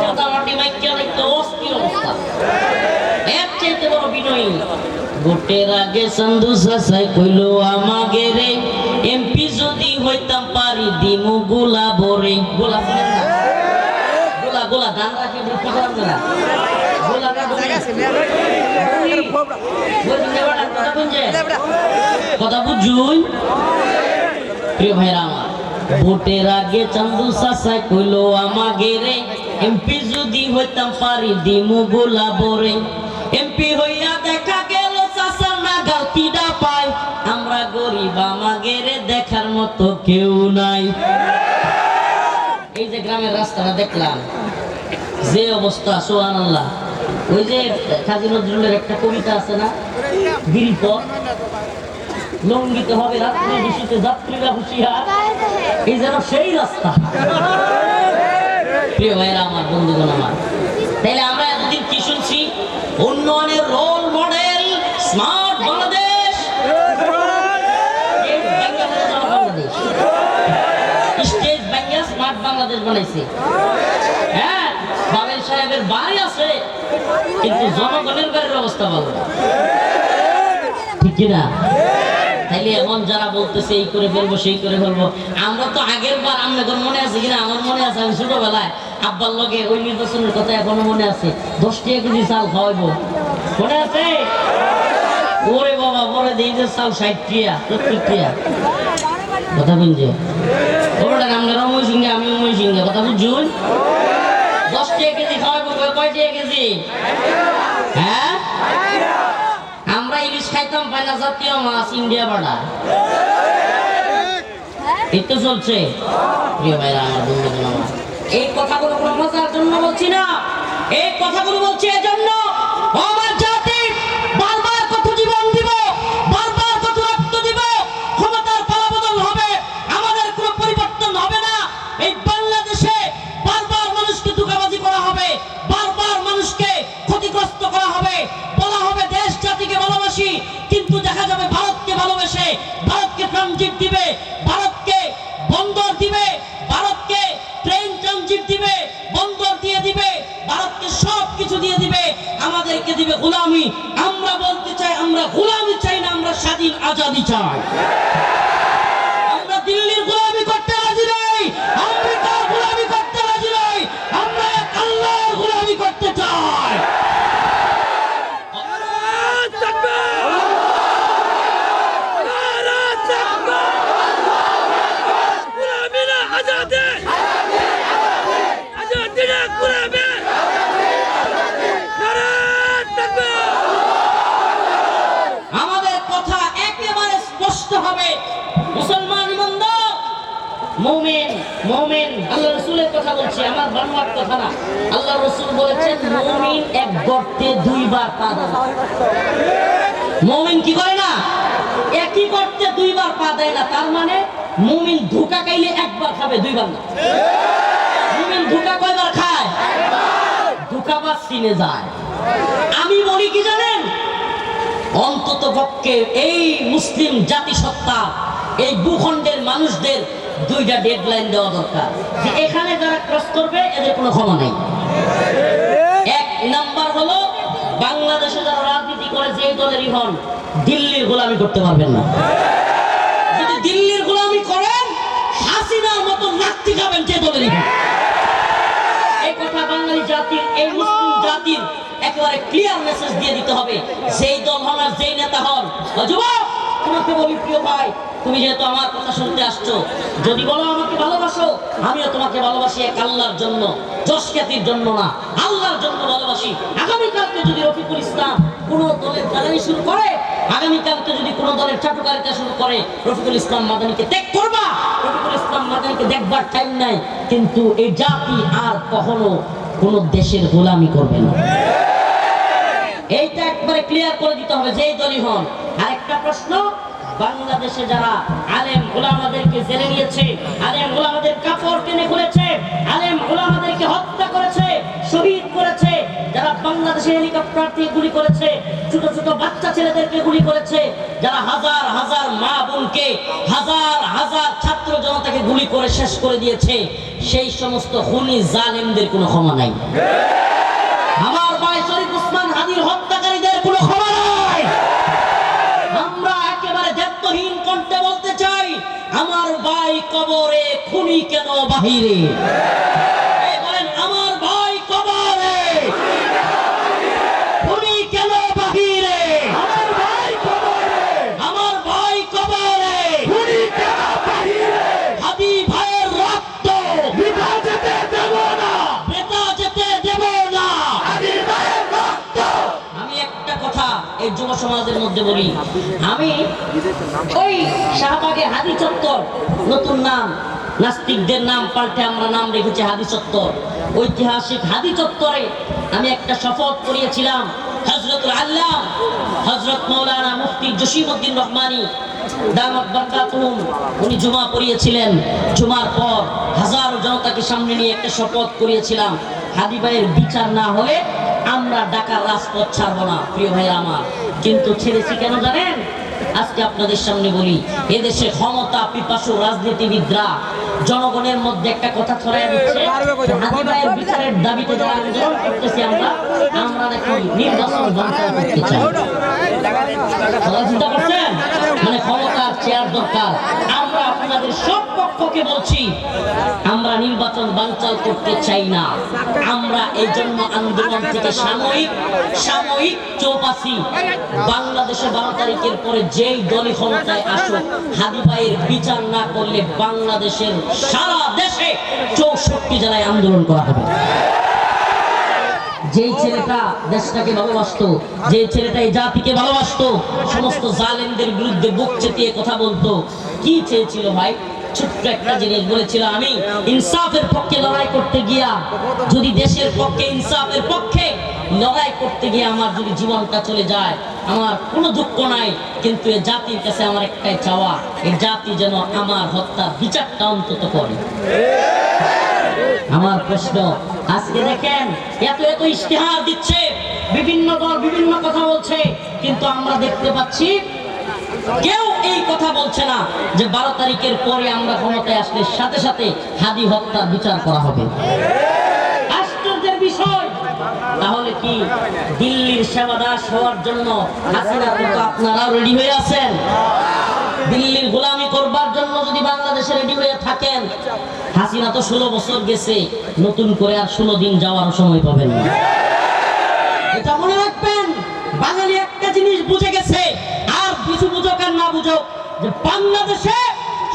চাঁদামাটি মাইকা দেখতে অস্থির অবস্থা। এর চাইতে বড় বিনয়ী। ভোটের আগে সান্ধু সাসাই কইলো আমাকে রে, এমপি যদি হইতাম পারি দিমু গোলা বরে। গোলা বলেন না? গোলা গোলা ধান রাখে কি করার না? গোলা না কথা বুঝুন। প্রিয় ভাইরা আমার, ভোটের আগে চান্দু সাসাই কইলো আমাকে রে, এমপি যদি হইতাম পারি দিমু গোলা বরে। এমপি হইয়া দেখা গেল চাচার না গালতিটা পাই, আমরা গরিব আমাকে রে দেখার মতো কেউ নাই। এই যে গ্রামের রাস্তাটা দেখলাম, যে অবস্থা, সুবহানাল্লাহ। ওই যে কাজী নজরুলের একটা কবিতা আছে না, গিরিপথ লঙ্ঘিত হবে রাত্রি বৃষ্টিতে যাত্রীরা হুঁশিয়ার, এই যেন সেই রাস্তা। প্রিয় ভাইরা আমার, বন্ধুগণ আমার, তাইলে আমরা এতদিন কি শুনছি? উন্নয়নের role model smart Bangladesh, stage ব্যাংকে স্মার্ট বাংলাদেশ বানাইছে। হ্যাঁ, বাবেল সাহেবের বাড়ি আছে, কিন্তু জনগণের বাড়ির অবস্থা ভালো না, ঠিক কিনা? তাইলে এমন যারা বলতেছে এই করে ফেলবো, সেই করে ফেলবো, আমরা তো আগের বার, আপনাদের মনে আছে কিনা? আমার মনে আছে, আমি ছোটবেলায় আব্বার লগে ওই নির্বাচনের কথা এখনো মনে আছে, 10 টাকা কেজি চাল খাওয়াইবো, মনে আছে? ওরে বাবা, পরে দিই যে চাল 60 টাকা 70 টাকা। কথা বুঝছে? ওটা আপনারা ওই সিংহে, আমি ওই সিংহে, কথা বুঝুন? 10 টাকা কেজি খাওয়াইবো, কয় টাকা কেজি? হ্যাঁ, আমরা ইলিশ খাইতাম পাই না, জাতীয় মাছ ইন্ডিয়া বাড়া, এই তো চলছে। প্রিয় ভাইরা আমার, বন্ধুগণ আমার, এই কথাগুলো কোনো মজার জন্য বলছি না, এই কথাগুলো বলছি এজন্য আমার জাতি বারবার কত জীবন দিব, বারবার কত রক্ত দিব, ক্ষমতার পালাবদল হবে, আমাদের কোনো পরিবর্তন হবে না। এই বাংলাদেশে বারবার মানুষকে ধোঁকাবাজি করা হবে, বারবার মানুষকে ক্ষতিগ্রস্ত করা হবে, বলা হবে দেশ জাতিকে ভালোবাসি, কিন্তু দেখা যাবে ভারতকে ভালোবেসে ভারতকে ট্রানজিট দিবে, ভারতকে বন্দর দিবে, ভারতকে ট্রেন ট্রানজিট দিবে, বন্দর দিয়ে দিবে, ভারতকে সব কিছু দিয়ে দিবে, আমাদেরকে দিবে গোলামি। আমরা বলতে চাই, আমরা গোলামি চাই না, আমরা স্বাধীন আজাদি চাই। আমরা দিল্লির গোলামি করতে রাজি নই, আমেরিকার গোলামি করতে রাজি নই, আমরা এক আল্লাহর গোলামি করতে চাই। মুমিন মুমিন আল্লাহ রাসূলের কথা বলছি, আমার বানোয়াট কথা না। আল্লাহ রাসূল বলেছেন মুমিন এক গর্তে দুইবার পা দেয়। মুমিন কি করে না? একই গর্তে দুইবার পা দেয় না। তার মানে মুমিন ধোঁকা খাইলে একবার খাবে, দুইবার না। মুমিন ধোঁকা কয়বার খায়? ধোঁকাবাজ চিনে যায়। আমি বলি কি জানেন, অন্তত পক্ষে এই মুসলিম জাতিসত্তা, এই ভূখণ্ডের মানুষদের দুইটা ডেডলাইন দেওয়া দরকার, যে এখানে যারা ক্রস করবে এদের কোনো ক্ষমা নেই। এক নাম্বার হলো বাংলাদেশে যারা রাজনীতি করে যে দলেরই হন, দিল্লির গোলামি করতে পারবেন না। যদি দিল্লির গোলামি করেন, হাসিনার মতো লাত্তি খাবেন যে দলেরই হন। এই কথা বাঙালি জাতির, এই মুসলিম জাতির একেবারে ক্লিয়ার মেসেজ দিয়ে দিতে হবে। যেই দল হন আর যেই নেতা হন, যুবক তোমাকে বলি প্রিয় ভাই, তুমি যেহেতু আমার কথা শুনতে আসছো, যদি বলো আমাকে ভালোবাসো, আমিও তোমাকে ভালোবাসি এক আল্লাহর জন্য, যশ খ্যাতির জন্য না, আল্লাহর জন্য ভালোবাসি। আগামীকালকে যদি রফিকুল ইসলাম কোন দলের দালালি শুরু করে, আগামীকালকে যদি কোন দলের চাটুকারিতা শুরু করে, রফিকুল ইসলাম মাদানীকে ত্যাগ করবা। রফিকুল ইসলাম মাদানীকে দেখবার টাইম নাই, কিন্তু এই জাতি আর কখনো কোন দেশের গোলামি করবে না। এইটা একবারে ক্লিয়ার করে দিতে হবে যেই দলই হন। আরেকটা প্রশ্ন, বাংলাদেশে যারা আলেম ওলামাদেরকে জেলে নিয়েছে, আলেম ওলামাদের কাপড় টেনে খুলেছে, আলেম ওলামাদেরকে হত্যা করেছে, শহীদ করেছে, যারা বাংলাদেশে হেলিকপ্টার দিয়ে গুলি করেছে, ছোট ছোট বাচ্চা ছেলেদেরকে গুলি করেছে, যারা হাজার হাজার মা বোনকে, হাজার হাজার ছাত্র জনতাকে গুলি করে শেষ করে দিয়েছে, সেই সমস্ত খুনি জালেমদের কোনো ক্ষমা নাই। আমার ভাই শরীফ ওসমান হাদির হত্যাকারীদের কোনো ক্ষমা নাই। আমরা একেবারে দায়িত্বহীন কণ্ঠে বলতে চাই, আমার ভাই কবরে, খুনি কেন বাহিরে? বলেন, আমার ভাই কবরে, খুনি কেন বাহিরে? আমার ভাই কবরে, আমার ভাই কবরে, খুনি কেন বাহিরে? হাদি ভাইয়ের রক্ত বৃথা যেতে দেব না, বৃথা যেতে দেব না। হাদি ভাইয়ের রক্ত। আমি একটা কথা এই যুব সমাজের মধ্যে বলি, আমি ওই শাহবাগে হাদি চত্বর, নতুন নাম, নাস্তিকদের নাম পাল্টে আমরা নাম রেখেছি হাদি চত্বর। ঐতিহাসিক হাদি চত্বরে আমি একটা শপথ করিয়েছিলাম। হযরতুল আল্লাহ হযরত মাওলানা মুফতি জসিমউদ্দিন রহমানী দামাত বারকাতুহুম, উনি জুমা পড়িয়েছিলেন। জুমার পর হাজারো জনতাকে সামনে নিয়ে একটা শপথ করিয়েছিলাম, হাদি ভাইয়ের বিচার না হলে আমরা ঢাকার রাজপথ ছাড়বো না। প্রিয় ভাইরা আমার, কিন্তু ছেড়েছি কেন জানেন? আজকে আপনাদের সামনে বলি, এদেশে ক্ষমতা পিপাসু রাজনীতিবিদরা জনগণের মধ্যে একটা কথা ছড়ায় দিচ্ছে, হাদি ভাইয়ের বিচারের দাবিতে যারা আন্দোলন করতেছি আমরা নাকি নির্বাচন বানচাল করতে চাই। চিন্তা করছেন? মানে ক্ষমতার চেয়ার দরকার। আমরা আপনাদের সব পক্ষকে বলছি, আমরা নির্বাচন বানচাল করতে চাই না। আমরা এই জন্য আন্দোলন থেকে সাময়িক চৌপাশি, বাংলাদেশে 12 তারিখের পরে যেই দলই ক্ষমতায় আসুক, হাদি ভাইয়ের বিচার না করলে বাংলাদেশের সারা দেশে 64 জেলায় আন্দোলন করা হবে। যেই ছেলেটা দেশটাকে ভালোবাসতো, যে ছেলেটা এই জাতিকে ভালোবাসতো, সমস্ত জালেমদের বিরুদ্ধে বুক চেতিয়ে কথা বলতো, কি চেয়েছিল ভাই? ছোট্ট একটা জিনিস বলেছিল, আমি ইনসাফের পক্ষে লড়াই করতে গিয়া, যদি দেশের পক্ষে, ইনসাফের পক্ষে লড়াই করতে গিয়ে আমার যদি জীবনটা চলে যায়, আমার কোনো দুঃখ নাই, কিন্তু এই জাতির কাছে আমার একটাই চাওয়া, এই জাতি যেন আমার হত্যার বিচারটা অন্তত করে। আমার প্রশ্ন, আজকে দেখেন এত এত ইশতেহার দিচ্ছে, বিভিন্ন দল বিভিন্ন কথা বলছে, কিন্তু আমরা দেখতে পাচ্ছি কেউ এই কথা বলছে না যে 12 তারিখের পরে আমরা ক্ষমতায় আসলে সাথে সাথে হাদি হত্যার বিচার করা হবে। আশ্চর্যের বিষয়। তাহলে কি দিল্লির সেবাদাস হওয়ার জন্য হাসিনার মতো আপনারাও রেডি হয়ে আছেন? দিল্লির গোলামি করবার জন্য যদি বাংলাদেশে রেডি হয়ে থাকেন, হাসিনা তো 16 বছর গেছে, নতুন করে আর 16 দিন যাওয়ার সময় পাবেন না। এটা মনে রাখবেন, বাঙালি একটা জিনিস বুঝে গেছে, আর কিছু বুঝুক আর না বুঝুক, যে বাংলাদেশে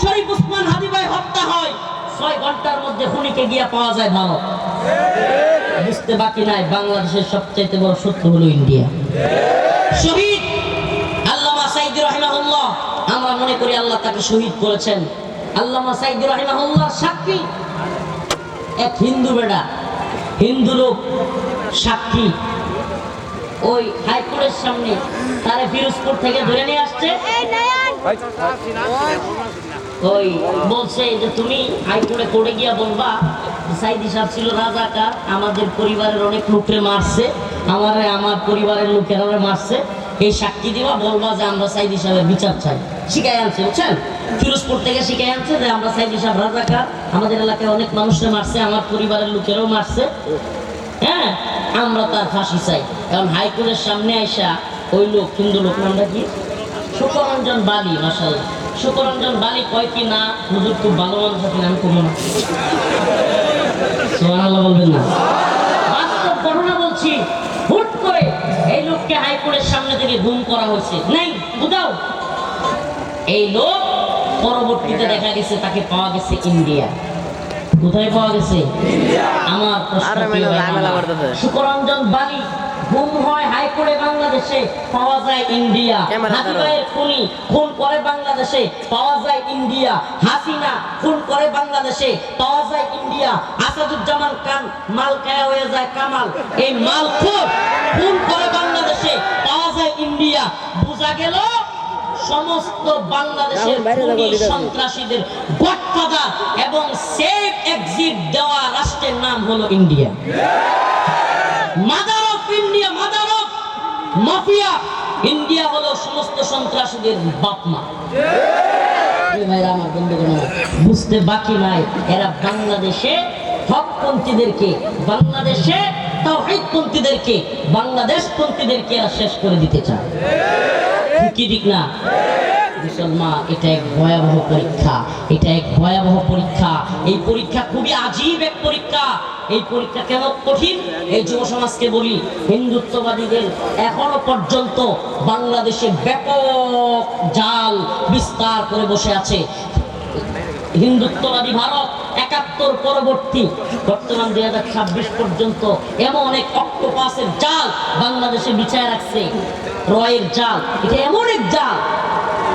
শরীফ ওসমান হাদি ভাই হত্যা হয়, 6 ঘন্টার মধ্যে খুনিকে গিয়া পাওয়া যায় ভালো। বুঝতে বাকি নাই, বাংলাদেশের সবচেয়ে বড় শত্রু হলো ইন্ডিয়া। শহীদ আল্লামা সাইদি রাহিমাহুল্লাহ, আমরা মনে করি আল্লাহ তাকে শহীদ করেছেন। আল্লামা সাইদি রাহিমাহুল্লাহ সাক্ষী, এক হিন্দু বেটা, হিন্দু লোক সাক্ষী, ওই হাইকোর্টের সামনে তারে ফিরোজপুর থেকে ধরে নিয়ে আসছে। ওই বলছে যে তুমি হাইকোর্টে কোর্টে গিয়া বলবা সাইদি সাহেব ছিল রাজাকার, আমাদের পরিবারের অনেক লোকরে মারছে, আমার পরিবারের লোকেরা মারছে, এই সাক্ষী দিবা, বলবা যে আমরা সাইদি সাহেবের বিচার চাই। শিখাই আনছে, বুঝছেন, ফিরোজপুর থেকে শিখাই আনছে যে আমরা সাইদি সাহেব রাজাকার, আমাদের এলাকায় অনেক মানুষরে মারছে, আমার পরিবারের লোকেরাও মারছে, হ্যাঁ আমরা তার ফাঁসি চাই। এখন হাইকোর্টের সামনে আইসা ওই লোক, হিন্দু লোক, নামটা কি, সুকরঞ্জন বালি, মাশাআল্লাহ, সুকরঞ্জন বালি কয় কি না হুজুর খুব ভালো মানুষ, আপনি নাম করবো না, সুবহানাল্লাহ বলবেন না, বাস্তব ঘটনা বলছি। হুট করে এই লোককে হাইকোর্টের সামনে থেকে গুম করা হয়েছে, নেই বুঝাও। এই লোক পরবর্তীতে দেখা গেছে তাকে পাওয়া গেছে ইন্ডিয়া। কোথায় পাওয়া গেছে? আমার সুকরঞ্জন বালি গুম হয় হাইকোর্টে বাংলাদেশে, পাওয়া যায় ইন্ডিয়া। হাসিনায়ের খুনি খুন করে বাংলাদেশে, পাওয়া যায় ইন্ডিয়া। হাসিনা খুন করে বাংলাদেশে, পাওয়া যায় ইন্ডিয়া। আসাদুজ্জামান খান মাল খায়া হয়ে যায় কামাল, এই মাল খুন করে বাংলাদেশে, পাওয়া যায় ইন্ডিয়া। বোঝা গেল সমস্ত বাংলাদেশের সন্ত্রাসীদের গডফাদার এবং সেফ এক্সিট দেওয়া রাষ্ট্রের নাম হলো India. Mother of India, mother of mafia India হলো সমস্ত সন্ত্রাসীদের বাপ মা। ভাইরা আমার, বন্ধুগণ, বুঝতে বাকি নাই, এরা বাংলাদেশে হকপন্থীদেরকে, বাংলাদেশে তাওহীদপন্থীদেরকে, বাংলাদেশপন্থীদেরকে এরা শেষ করে দিতে চায়। কি ঠিক না মুসলমান? এটা এক ভয়াবহ পরীক্ষা, এটা এক ভয়াবহ পরীক্ষা। এই পরীক্ষা খুবই আজীব এক পরীক্ষা। এই পরীক্ষা কেন কঠিন? এই যুব সমাজকে বলি, হিন্দুত্ববাদীদের এখনো পর্যন্ত বাংলাদেশে ব্যাপক জাল বিস্তার করে বসে আছে। হিন্দুত্ববাদী ভারত ৭১ পরবর্তী বর্তমান ২০২৬ পর্যন্ত এমন এক অক্টোপাসের জাল বাংলাদেশে বিছায় রাখছে, রয়ের জাল। এটা এমন এক জাল,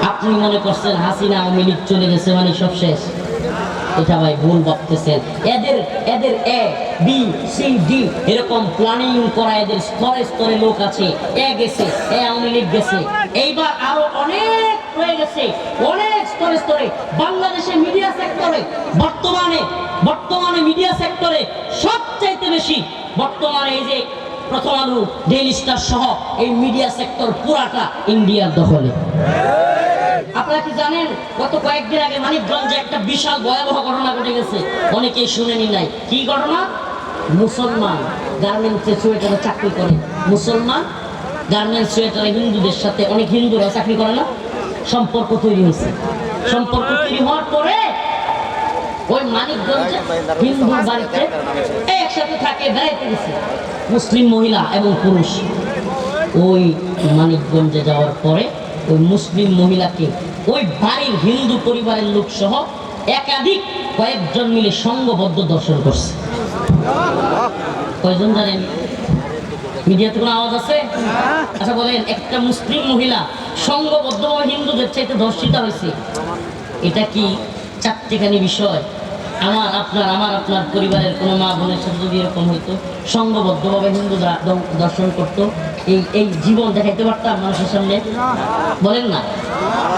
আপনি মনে করছেন হাসিনা আওয়ামী লীগ চলে গেছে মানে সব শেষ। এটা ভাই ভুল ভাবতেছেন। এদের এ বি সি ডি এরকম প্ল্যানিং করা, এদের স্তরে স্তরে লোক আছে। এ গেছে, এ আওয়ামী লীগ গেছে, এইবার আরো অনেক হয়ে গেছে, অনেক স্তরে স্তরে। বাংলাদেশে মিডিয়া সেক্টরে বর্তমানে মিডিয়া সেক্টরে সবচাইতে বেশি বর্তমানে এই যে প্রথম আলো, ডেইলি স্টার সহ এই মিডিয়া সেক্টর পুরাটা ইন্ডিয়ার দখলে। আপনারা কি জানেন গত কয়েকদিন আগে মানিকগঞ্জে একটা বিশাল ভয়াবহ ঘটনা ঘটে গেছে, অনেকেই শুনেনি নাই। কি ঘটনা? মুসলমান গার্মেন্টসে সোয়েটারে চাকরি করে, মুসলমান গার্মেন্টস সোয়েটারে হিন্দুদের সাথে, অনেক হিন্দুরা চাকরি করে না, সম্পর্ক তৈরি হয়েছে। সম্পর্ক তৈরি হওয়ার পরে ওই মানিকগঞ্জে হিন্দু বাড়িতে একসাথে থাকে, বেড়াইতে গেছে মুসলিম মহিলা এবং পুরুষ। ওই মানিকগঞ্জে যাওয়ার পরে ওই মুসলিম মহিলাকে ওই বাড়ির হিন্দু পরিবারের লোক সহ একাধিক কয়েকজন মিলে সংঘবদ্ধ দর্শন করছে। কয়জন জানেন? মিডিয়াতে কোনো আওয়াজ আছে? আচ্ছা বলেন, একটা মুসলিম মহিলা সংঘবদ্ধভাবে হিন্দুদের চাইতে ধর্ষিতা হয়েছে, এটা কি চারটিখানি বিষয়? আমার আপনার পরিবারের কোনো মা বোনের সাথে যদি এরকম হইতো, সংঘবদ্ধভাবে হিন্দুরা দর্শন করতো, এই জীবন দেখাইতে পারতাম মানুষের সামনে? বলেন না।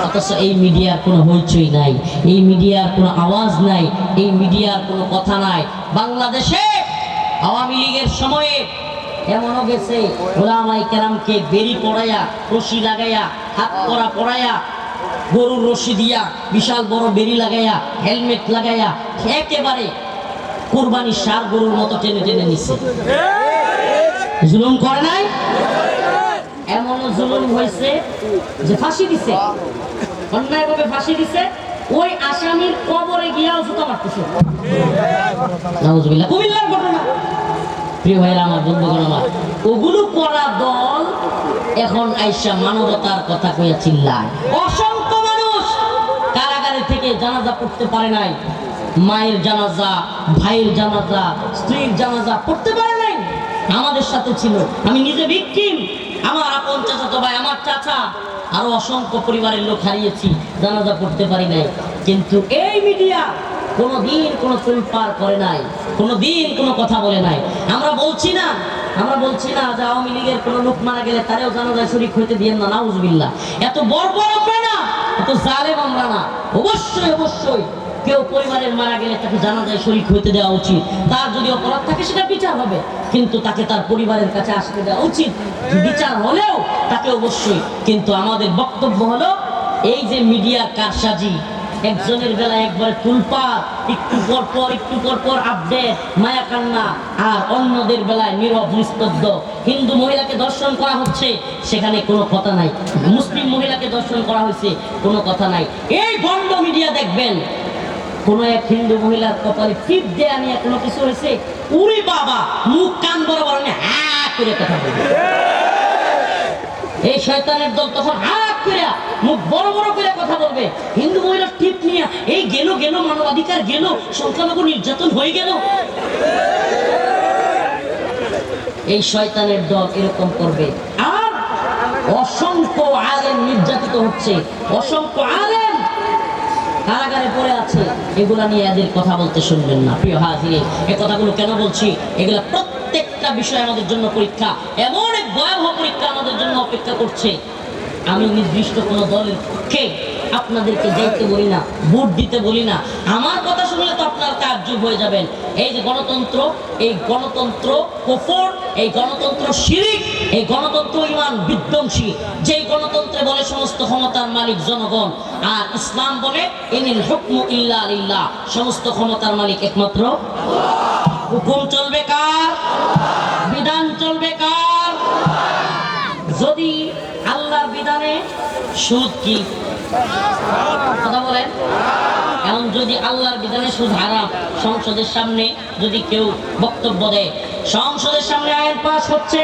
অথচ এই মিডিয়ার কোনো হইচই নাই, এই মিডিয়ার কোনো আওয়াজ নাই, এই মিডিয়ার কোনো কথা নাই। বাংলাদেশে আওয়ামী লীগের সময়ে এমনও গেছে, ওলামায়ে কেরামকে বেরি পড়াইয়া, রশি লাগাইয়া, হাত করা পড়াইয়া, গরুর রশি দিয়া বিশাল বড় বেরি লাগাইয়া, হেলমেট লাগাইয়া একেবারে কুরবানির ষাঁড় গরুর মতো টেনে টেনে নিচ্ছে। জুলুম করে নাই? এমন জুলুম হয়েছে যে ফাঁসি দিছে, অন্যায়ভাবে ফাঁসি দিছে। ওই আসামির কবরে গিয়াও জুতা মারতেছে। নাউজুবিল্লাহ। কুমিল্লার ঘটনা। প্রিয় ভাইরা আমার, বন্ধুগণ আমার, ওগুলো করা দল এখন আইসা মানবতার কথা কইয়া চিল্লায়। অসংখ্য মানুষ কারাগারে থেকে জানাজা পড়তে পারে নাই, মায়ের জানাজা, ভাইয়ের জানাজা, স্ত্রীর জানাজা পড়তে পারে নাই। আমাদের সাথে ছিল, আমি নিজে ভিকটিম। আমার আপন চাচাতো ভাই, আমার চাচা, আরো অসংখ্য পরিবারের লোক হারিয়েছি, জানাজা পড়তে পারি নাই। কিন্তু এই মিডিয়া কোনোদিন কোনো তোলপাড় করে নাই, কোনোদিন কোনো কথা বলে নাই। আমরা বলছি না যে আওয়ামী লীগের কোনো লোক মারা গেলে তারেও জানাজায় শরীক হইতে দিয়েন না, নাউজুবিল্লাহ। এত বর্বর আমরা না, এত জালেম আমরা না। অবশ্যই কেউ পরিবারের মারা গেলে তাকে জানাজায় শরীক হইতে দেওয়া উচিত। তার যদি অপরাধ থাকে সেটা বিচার হবে, কিন্তু তাকে তার পরিবারের কাছে আসতে দেওয়া উচিত। বিচার হলেও তাকে অবশ্যই। কিন্তু আমাদের বক্তব্য হলো এই যে মিডিয়ার কারসাজি, একজনের বেলায় একবার তুলপাড়, একটু পর আপডেট, মায়া কান্না, আর অন্যদের বেলায় নীরব নিস্তব্ধ। হিন্দু মহিলাকে দর্শন করা হচ্ছে, সেখানে কোনো কথা নাই। মুসলিম মহিলাকে দর্শন করা হয়েছে, কোনো কথা নাই। এই বন্ধ মিডিয়া দেখবেন কোন এক হিন্দু মহিলার কপালে টিপ দেয়া নিয়ে কোনো কিছু হয়েছে, উরি বাবা, মুখ কান বরাবর হ্যাঁ করে কথা বলবে। এই শয়তানের দল তখন হাত করে মুখ বড় বড় করে কথা বলবে। হিন্দু মহিলার টিপ নিয়ে এই গেল মানবাধিকার গেল, সংখ্যালঘু নির্যাতন হয়ে গেল। এই শয়তানের দল এরকম করবে। আর অসংখ্য আলেম নির্যাতিত হচ্ছে, অসংখ্য আলেম কারাগারে পড়ে আছে। এগুলা নিয়ে এদের কথা বলতে শুনবেন না। প্রিয় হাজিরিন, এই কথাগুলো কেন বলছি? এগুলা প্রত্যেকটা বিষয় আমাদের জন্য পরীক্ষা, এমন এক ভয়াবহ পরীক্ষা আমাদের জন্য অপেক্ষা করছে। আমি নির্দিষ্ট কোনো দলের পক্ষে আপনাদেরকে যাইতে বলি না, ভোট দিতে বলি না। আমার কথা শুনলে তো আপনারা তাজ্জুব হয়ে যাবেন। এই যে গণতন্ত্র, এই গণতন্ত্র কুফর, এই গণতন্ত্র শিরক, এই গণতন্ত্র ঈমান বিধ্বংসী। যেই গণতন্ত্রে বলে সমস্ত ক্ষমতার মালিক জনগণ, আর ইসলাম বলে ইনিল হুকমু ইল্লা লিল্লাহ, সমস্ত ক্ষমতার মালিক একমাত্র আল্লাহ। হুকুম চলবে কার? বিধান চলবে কার? যদি আল্লাহর বিধানে সুদ কি কথা বলেন, এখন যদি আল্লাহর বিধানে সুদ হারাম, সংসদের সামনে যদি কেউ বক্তব্য দেয়, সংসদের সামনে আইন পাস হচ্ছে,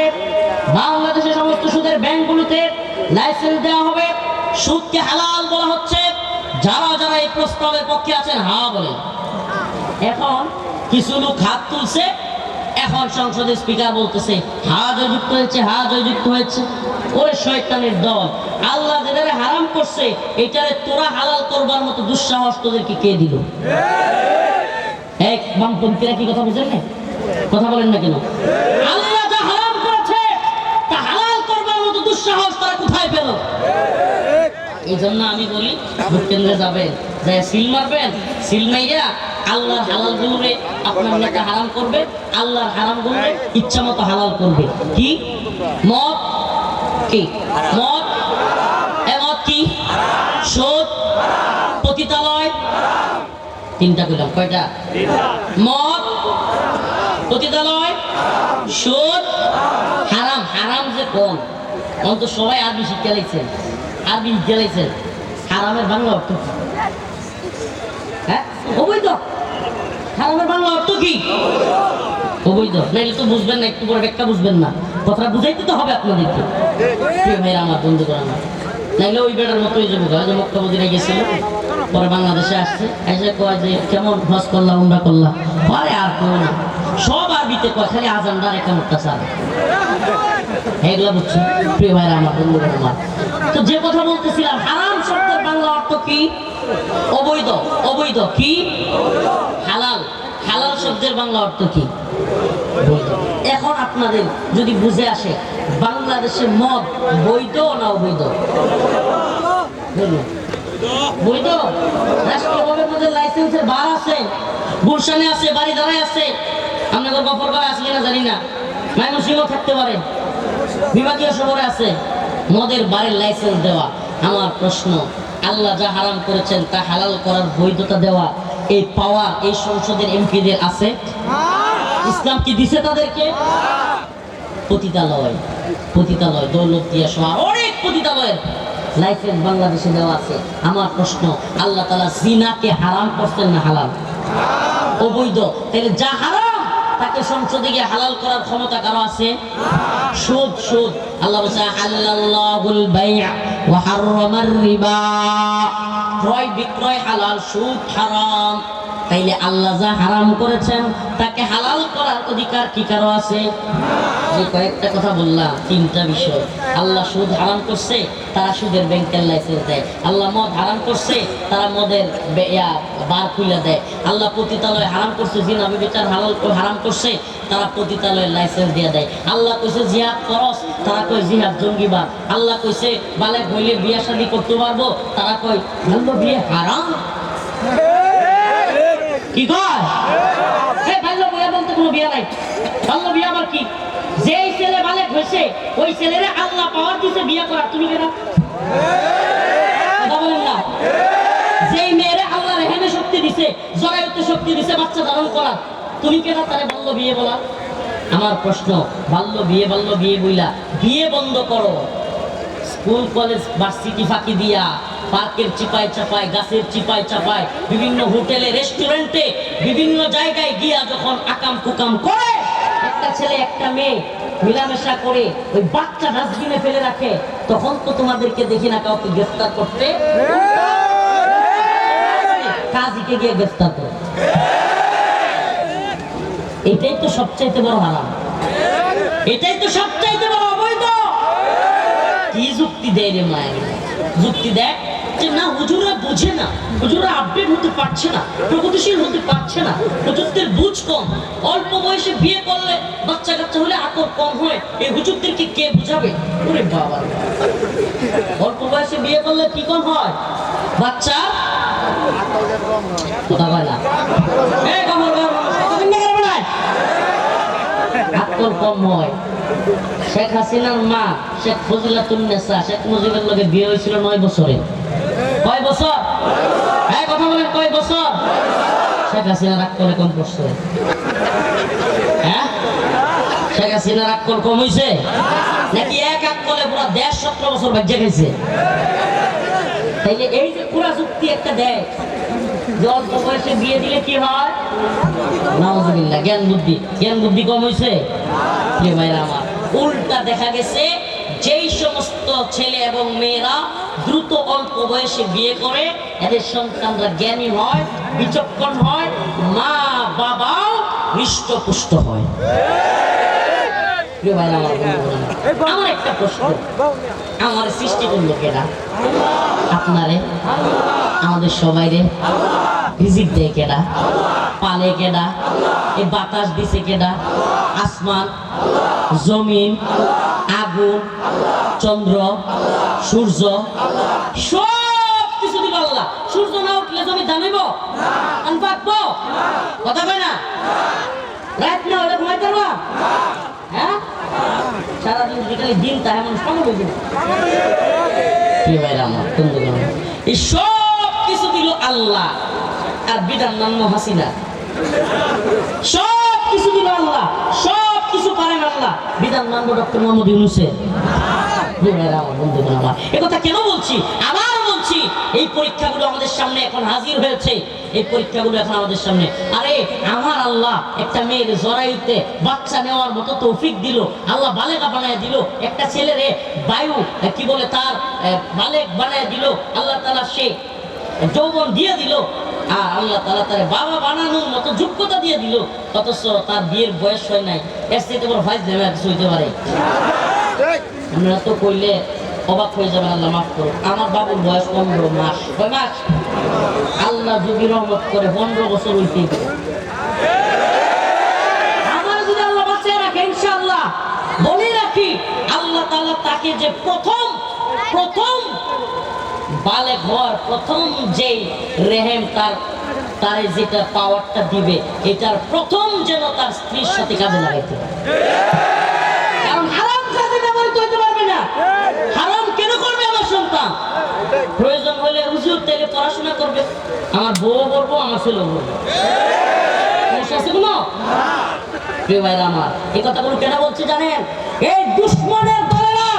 বাংলাদেশের সমস্ত সুদের ব্যাংকগুলোতে লাইসেন্স দেওয়া হবে, সুদকে হালাল বলা হচ্ছে, যারা এই প্রস্তাবের পক্ষে আছেন হা বলেন। এখন কিছু লোক হাত তুলছে, এখন সংসদের স্পিকার বলতেছে হা জয়যুক্ত হয়েছে, হা জয়যুক্ত হয়েছে। ওরে শয়তানের দল, আল্লাহ যেটারে হারাম করছে এটারে তোরা হালাল করবার মতো দুঃসাহস তোদেরকে কে দিল? এক বামপন্থীরা কি কথা বুঝেন না? কথা বলেন না কেন? আল্লাহ যা হারাম করেছে তা হালাল করবার মতো দুঃসাহস তারা কোথায় পেল? এই জন্য আমি বলি, ভোট কেন্দ্রে যাবেন, যাই সিল মারবেন, সিল মাইরা আল্লাহর হালাল গুলোরে আপনার নেতা হারাম করবে, আল্লাহর হারাম গুলোরে ইচ্ছা মতো হালাল করবে। কি মদ? কি মদ? মদ কি? সুদ, পতিতালয়, তিনটা কইলাম, কয়টা? মদ, পতিতালয়, সুদ, হারাম। হারাম যে কোন তো সবাই আরবি শিক্ষা লাইছেন, আরবি শিক্ষা লাইছেন। হারামের বাংলা অর্থ কি? হ্যাঁ, অবৈধ। হারামের বাংলা অর্থ কি? অবৈধ। নাইলে তো বুঝবেন না, একটু পরে ব্যাখ্যা বুঝবেন না, কথা বুঝাইতে তো হবে আপনাদেরকে। প্রিয় ভাইরা আমার, বন্ধু করা না, নাইলে ওই বেটার মতোই যাবো। যে মক্কা মদিনায় গেছিল, পরে বাংলাদেশে আসছে, এসে কয় যে কেমন হজ করলাম, উমরা করলাম। পরে আর কেউ না, সব আরবিতে কয়, খালি আজানটা রেখা মুক্তা চাল। এগুলো বুঝছি। প্রিয় ভাইরা আমার, বন্ধু করা আমার, তো যে কথা বলতেছিলাম, হারাম শব্দের বাংলা অর্থ কি? অবৈধ। অবৈধ কি? হালাল। হালাল শব্দের বাংলা অর্থ কি? এখন আপনাদের যদি বুঝে আসে, বাংলাদেশে মদ বৈধ না অবৈধ? বৈধ। রাষ্ট্রীয়ভাবে মদের লাইসেন্সের বার আছে, গুলশানে আছে, বাড়ি দাঁড়ায় আছে, আপনাদের গফরগাঁওয়ে আছে কিনা জানি না, ময়মনসিংহ থাকতে পারে, বিভাগীয় শহরে আছে মদের বাড়ির লাইসেন্স দেওয়া। আমার প্রশ্ন, আল্লাহ যা হারাম করেছেন তা হালাল করার বৈধতা দেওয়া, এই পাওয়ার এই সংসদের এমপিদের আছে? ইসলাম কি দিছে তাদেরকে? পতিতালয়, পতিতালয়, দৌলতদিয়া সহ অনেক পতিতালয়ের লাইসেন্স বাংলাদেশে দেওয়া আছে। আমার প্রশ্ন, আল্লাহ তাআলা জিনাকে হারাম করছেন না হালাল? অবৈধ। তাহলে যা হারাম তাকে সংসদে গিয়ে হালাল করার ক্ষমতা কারো আছে? সুদ। সুদ আল্লাহ বলেছে আল্লাহুল বাই'a ওয়া হাররামার রিবা, ক্রয় বিক্রয় হালাল, সুদ হারাম। তাইলে আল্লাহ যা হারাম করেছেন তাকে হালাল করার অধিকার কি কারো আছে? যে কয়েকটা কথা বললাম, তিনটা বিষয়। আল্লাহ সুদ হারাম করছে, তারা সুদের ব্যাংকের লাইসেন্স দেয়। আল্লাহ মদ হারাম করছে, তারা মদের বার খুলে দেয়। আল্লাহ পতিতালয় হারাম করছে, জিনা ব্যভিচার হারাম করছে, তারা পতিতালয়ের লাইসেন্স দিয়ে দেয়। আল্লাহ কইছে জিহাদ করস, তারা কই জিহাদ জঙ্গিবাদ। আল্লাহ কইছে বালেক হইলে বিয়া শাদী করতে পারবো, তারা কই বাল্য বিয়ে হারাম। কি কয়? এই বাল্য বিয়ে বলতে কোনো বিয়া নাই। বাল্য বিয়ে আবার কি? যেই ছেলে বালেক হয়েছে ওই ছেলেরে আল্লাহ পাওয়ার দিছে বিয়ে করার, তুমি কেনা কথা বলেন না? যেই মেয়েরে আল্লাহ রেহেমে শক্তি দিছে, জরায়ুতে শক্তি দিছে বাচ্চা ধারণ করার, তুমি কেনা তারে বাল্য বিয়ে বলা? আমার প্রশ্ন, বাল্য বিয়ে বইলা বিয়ে বন্ধ করো। স্কুল কলেজ ভার্সিটি ফাঁকি দিয়া, পার্কের চিপায় চাপায়, গাছের চিপায় চাপায়, বিভিন্ন হোটেলে রেস্টুরেন্টে বিভিন্ন জায়গায় গিয়া যখন আকাম কুকাম করে, একটা ছেলে একটা মেয়ে মিলামেশা করে ওই বাচ্চা ডাস্টবিনে ফেলে রাখে, তখন তো তোমাদেরকে দেখি না কাউকে গ্রেফতার করতে, কাজীকে গিয়ে গ্রেফতার করো। এটাই তো সবচাইতে বড় হারাম, এটাই তো সবচাইতে বড় অবৈধ। কি যুক্তি দেয় রে মায়ের? যুক্তি দেয় যে না হুজুরা বুঝে না, হুজুরা আপডেট হতে পারছে না, প্রগতিশীল হতে পারছে না, হুজুরদের বুঝ কম, অল্প বয়সে বিয়ে করলে বাচ্চা কাচ্চা হলে আকর কম হয়, এই হুজুরদেরকে কে বুঝাবে? ওরে বাবা, অল্প বয়সে বিয়ে করলে কি কম হয়? বাচ্চা কথা বলে না, আকর কম হয়। শেখ হাসিনার মা শেখ ফজিলাতুন্নেসা শেখ মুজিবের লগে বিয়ে হয়েছিল 9 বছরে। কয় বছর? হ্যাঁ কথা বলেন, কয় বছর? শেখ হাসিনার আকল কম করছে? হ্যাঁ, শেখ হাসিনার আকল কম হয়েছে নাকি এক আকলে পুরো দেশ 17 বছর বাজ্যে গেছে? তাইলে এই যে পুরা যুক্তি একটা দেয় যে অল্প বয়সে বিয়ে দিলে কি হয়? নাউজুবিল্লাহ, জ্ঞান বুদ্ধি কম হয়েছে? ভাইরা আমার, উল্টা দেখা গেছে যেই সমস্ত ছেলে এবং মেয়েরা দ্রুত অল্প বয়সে বিয়ে করে, এদের সন্তানরা জ্ঞানী হয়, বিচক্ষণ হয়, মা বাবাও হৃষ্টপুষ্ট হয়। আমার একটা প্রশ্ন, আমার সৃষ্টি করলো কেনা? আপনারে, আমাদের সবাই রে রিজিক দেয় কেনা? পালে কেনা? এই বাতাস দিছে কেনা? আসমান, জমিন, আগুন, চন্দ্র, সূর্য, সব কিছু দিল আল্লাহ। সূর্য না উঠলে জমি জানিব আমি পাকবো? কথা কয় না? রাত না হলে ঘুমাইতে পারবা? হ্যাঁ, সারাদিন বিকালে দিন তা এমন সময় বুঝি না। কি ভাইরা আমার, এই সব কিছু দিল আল্লাহ, আর বিধান নাম হাসিনা। সব কিছু দিল আল্লাহ, সব কিছু পারেন আল্লাহ, বিধান মানব ডক্টর মোহাম্মদ ইউনূসের। একথা কেন বলছি? আবার বলছি, এই পরীক্ষাগুলো আমাদের সামনে এখন হাজির হয়েছে, এই পরীক্ষাগুলো এখন আমাদের সামনে। আরে আমার আল্লাহ একটা মেয়ের জরায়ুতে বাচ্চা নেওয়ার মতো তৌফিক দিল, আল্লাহ বালেগা বানায় দিল, একটা ছেলেরে বায়ু কি বলে তার বালেগ বানায় দিল, আল্লাহ তাআলা সে যৌবন দিয়ে দিল, আর আল্লাহ তাআলা তার বাবা বানানোর মতো যোগ্যতা দিয়ে দিল, অথচ তার বিয়ের বয়স হয় নাই। এর চাইতে বড় ফাইজ দেবে কিছু হইতে পারে? আপনারা তো কইলে অবাক হয়ে যাবেন, আল্লাহ মাফ করুন। আমার বাবুর বয়স 15 মাস। কয় মাস? আল্লাহ যদি রহমত করে 15 বছর হইতে আমার যদি আল্লাহ বাঁচিয়ে রাখে, ইনশাআল্লাহ বলে রাখি, আল্লাহ তাআলা তাকে যে প্রথম বালেগ হওয়ার প্রথম যে রেহেম তারে যেটা পাওয়ারটা দিবে, এটার প্রথম যেন তার স্ত্রীর সাথে কাজে লাগাইতে। কারণ হারাম কাজে ব্যবহৃত হইতে পারবে না। হারাম কেন করবে আমার সন্তান? প্রয়োজন হলে হুজুর তাইলে পড়াশোনা করবে, আমার বউ বলবো, আমার ছেলে বলবো, প্রিয় ভাইরা আমার, এই কথাগুলো কেন বলছি জানেন? এই দুশ্মনের দলেরা